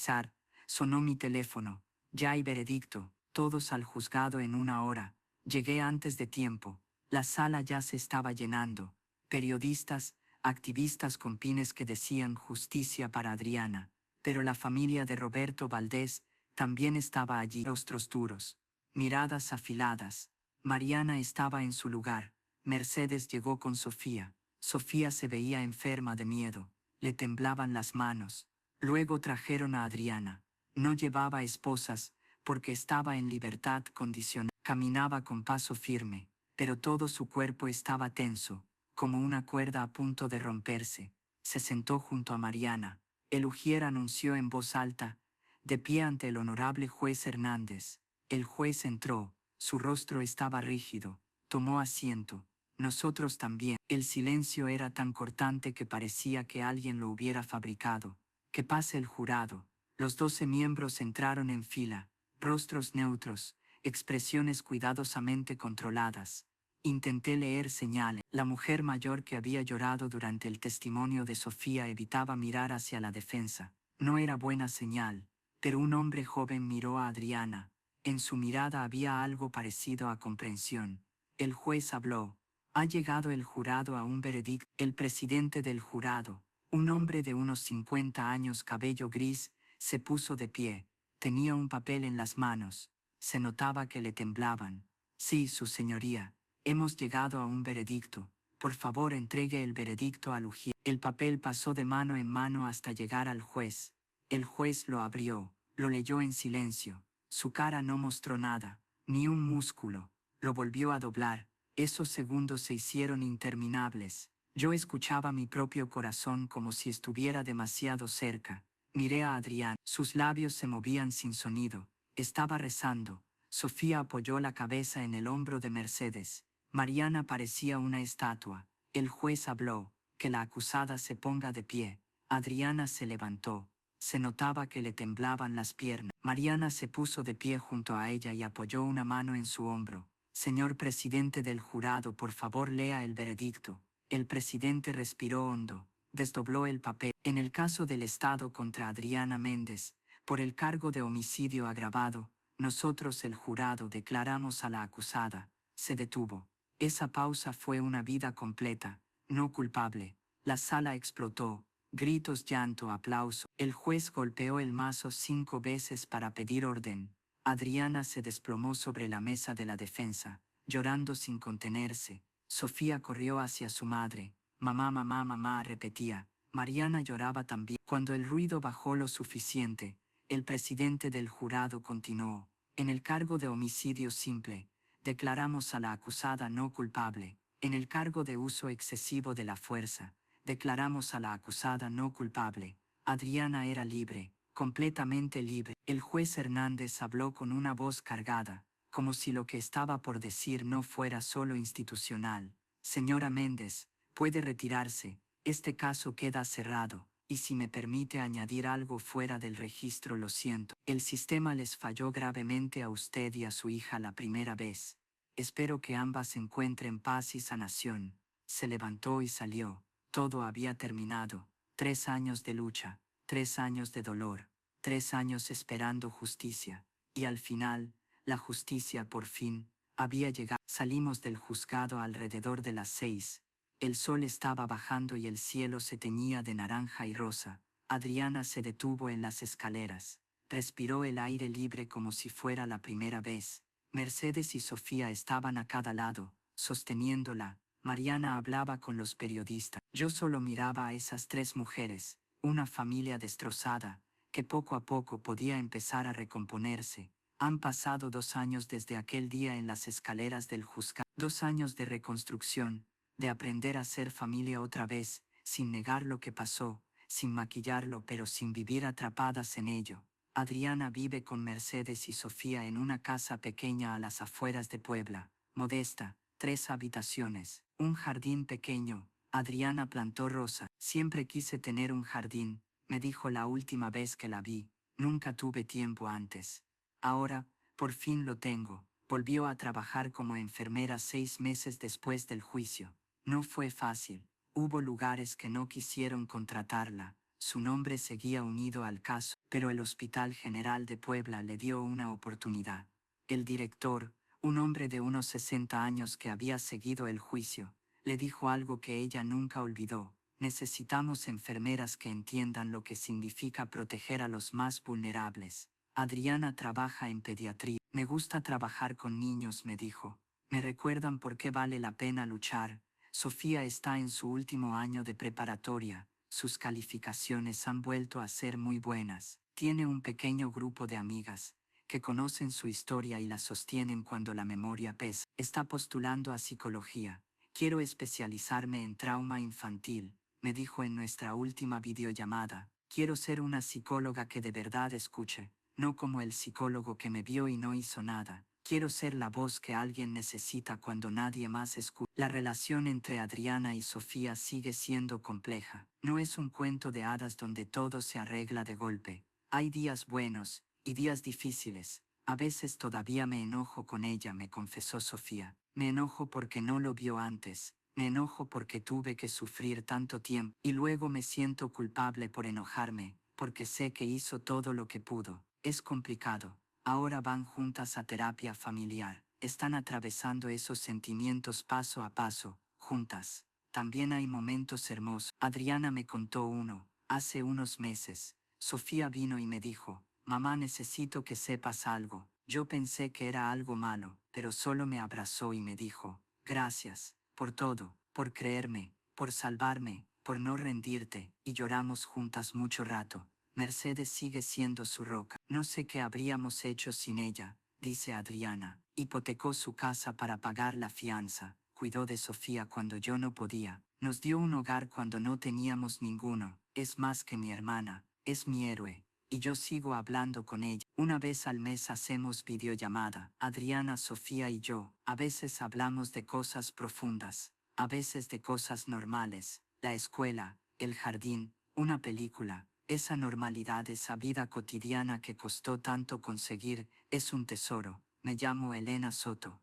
sonó mi teléfono. Ya hay veredicto. Todos al juzgado en una hora. Llegué antes de tiempo. La sala ya se estaba llenando. Periodistas, activistas con pines que decían justicia para Adriana. Pero la familia de Roberto Valdés también estaba allí. Rostros duros. Miradas afiladas. Mariana estaba en su lugar. Mercedes llegó con Sofía. Sofía se veía enferma de miedo. Le temblaban las manos. Luego trajeron a Adriana. No llevaba esposas, porque estaba en libertad condicional. Caminaba con paso firme, pero todo su cuerpo estaba tenso, como una cuerda a punto de romperse. Se sentó junto a Mariana. El ujier anunció en voz alta, de pie ante el honorable juez Hernández. El juez entró, su rostro estaba rígido, tomó asiento. Nosotros también. El silencio era tan cortante que parecía que alguien lo hubiera fabricado. Que pase el jurado. Los 12 miembros entraron en fila, rostros neutros, expresiones cuidadosamente controladas. Intenté leer señales. La mujer mayor que había llorado durante el testimonio de Sofía evitaba mirar hacia la defensa. No era buena señal, pero un hombre joven miró a Adriana. En su mirada había algo parecido a comprensión. El juez habló. Ha llegado el jurado a un veredicto. El presidente del jurado, un hombre de unos 50 años, cabello gris, se puso de pie. Tenía un papel en las manos. Se notaba que le temblaban. Sí, su señoría. Hemos llegado a un veredicto. Por favor, entregue el veredicto al ujier. El papel pasó de mano en mano hasta llegar al juez. El juez lo abrió, lo leyó en silencio. Su cara no mostró nada, ni un músculo. Lo volvió a doblar. Esos segundos se hicieron interminables. Yo escuchaba mi propio corazón como si estuviera demasiado cerca. Miré a Adrián. Sus labios se movían sin sonido. Estaba rezando. Sofía apoyó la cabeza en el hombro de Mercedes. Mariana parecía una estatua. El juez habló. Que la acusada se ponga de pie. Adriana se levantó. Se notaba que le temblaban las piernas. Mariana se puso de pie junto a ella y apoyó una mano en su hombro. Señor presidente del jurado, por favor lea el veredicto. El presidente respiró hondo. Desdobló el papel. En el caso del Estado contra Adriana Méndez, por el cargo de homicidio agravado, nosotros el jurado declaramos a la acusada. Se detuvo. Esa pausa fue una vida completa, no culpable. La sala explotó. Gritos, llanto, aplauso. El juez golpeó el mazo 5 veces para pedir orden. Adriana se desplomó sobre la mesa de la defensa, llorando sin contenerse. Sofía corrió hacia su madre. Mamá, mamá, mamá, repetía. Mariana lloraba también. Cuando el ruido bajó lo suficiente, el presidente del jurado continuó. En el cargo de homicidio simple, declaramos a la acusada no culpable. En el cargo de uso excesivo de la fuerza, declaramos a la acusada no culpable. Adriana era libre, completamente libre. El juez Hernández habló con una voz cargada, como si lo que estaba por decir no fuera solo institucional. Señora Méndez, puede retirarse, este caso queda cerrado, y si me permite añadir algo fuera del registro, lo siento. El sistema les falló gravemente a usted y a su hija la primera vez. Espero que ambas encuentren paz y sanación. Se levantó y salió. Todo había terminado. 3 años de lucha, 3 años de dolor, 3 años esperando justicia. Y al final, la justicia por fin había llegado. Salimos del juzgado alrededor de las 6. El sol estaba bajando y el cielo se teñía de naranja y rosa. Adriana se detuvo en las escaleras. Respiró el aire libre como si fuera la primera vez. Mercedes y Sofía estaban a cada lado, sosteniéndola. Mariana hablaba con los periodistas. Yo solo miraba a esas 3 mujeres, una familia destrozada, que poco a poco podía empezar a recomponerse. Han pasado 2 años desde aquel día en las escaleras del juzgado. 2 años de reconstrucción, de aprender a ser familia otra vez, sin negar lo que pasó, sin maquillarlo pero sin vivir atrapadas en ello. Adriana vive con Mercedes y Sofía en una casa pequeña a las afueras de Puebla, modesta, 3 habitaciones, un jardín pequeño. Adriana plantó rosa. Siempre quise tener un jardín, me dijo la última vez que la vi. Nunca tuve tiempo antes. Ahora, por fin lo tengo. Volvió a trabajar como enfermera 6 meses después del juicio. No fue fácil. Hubo lugares que no quisieron contratarla. Su nombre seguía unido al caso, pero el Hospital General de Puebla le dio una oportunidad. El director, un hombre de unos 60 años que había seguido el juicio, le dijo algo que ella nunca olvidó. Necesitamos enfermeras que entiendan lo que significa proteger a los más vulnerables. Adriana trabaja en pediatría. Me gusta trabajar con niños, me dijo. Me recuerdan por qué vale la pena luchar. Sofía está en su último año de preparatoria. Sus calificaciones han vuelto a ser muy buenas. Tiene un pequeño grupo de amigas que conocen su historia y la sostienen cuando la memoria pesa. Está postulando a psicología. Quiero especializarme en trauma infantil, me dijo en nuestra última videollamada. Quiero ser una psicóloga que de verdad escuche, no como el psicólogo que me vio y no hizo nada. Quiero ser la voz que alguien necesita cuando nadie más escucha. La relación entre Adriana y Sofía sigue siendo compleja. No es un cuento de hadas donde todo se arregla de golpe. Hay días buenos y días difíciles. A veces todavía me enojo con ella, me confesó Sofía. Me enojo porque no lo vio antes. Me enojo porque tuve que sufrir tanto tiempo. Y luego me siento culpable por enojarme, porque sé que hizo todo lo que pudo. Es complicado. Ahora van juntas a terapia familiar. Están atravesando esos sentimientos paso a paso, juntas. También hay momentos hermosos. Adriana me contó uno. Hace unos meses, Sofía vino y me dijo, mamá, necesito que sepas algo. Yo pensé que era algo malo, pero solo me abrazó y me dijo, gracias, por todo, por creerme, por salvarme, por no rendirte, y lloramos juntas mucho rato. Mercedes sigue siendo su roca. No sé qué habríamos hecho sin ella, dice Adriana. Hipotecó su casa para pagar la fianza, cuidó de Sofía cuando yo no podía, nos dio un hogar cuando no teníamos ninguno, es más que mi hermana, es mi héroe. Y yo sigo hablando con ella. Una vez al mes hacemos videollamada, Adriana, Sofía y yo. A veces hablamos de cosas profundas, a veces de cosas normales, la escuela, el jardín, una película. Esa normalidad, esa vida cotidiana que costó tanto conseguir, es un tesoro. Me llamo Elena Soto.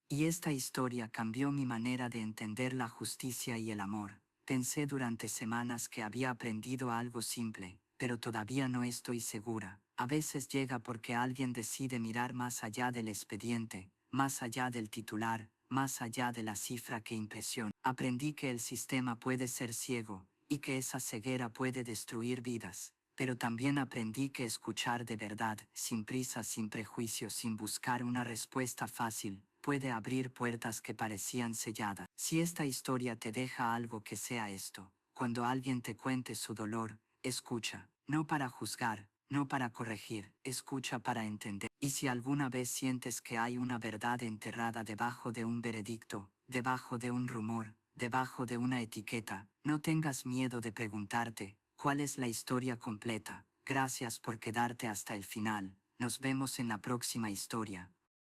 Y esta historia cambió mi manera de entender la justicia y el amor. Pensé durante semanas que había aprendido algo simple, pero todavía no estoy segura. A veces llega porque alguien decide mirar más allá del expediente, más allá del titular, más allá de la cifra que impresiona. Aprendí que el sistema puede ser ciego, y que esa ceguera puede destruir vidas. Pero también aprendí que escuchar de verdad, sin prisa, sin prejuicios, sin buscar una respuesta fácil, puede abrir puertas que parecían selladas. Si esta historia te deja algo, que sea esto: cuando alguien te cuente su dolor, escucha, no para juzgar, no para corregir, escucha para entender. Y si alguna vez sientes que hay una verdad enterrada debajo de un veredicto, debajo de un rumor, debajo de una etiqueta, no tengas miedo de preguntarte, ¿cuál es la historia completa? Gracias por quedarte hasta el final. Nos vemos en la próxima historia.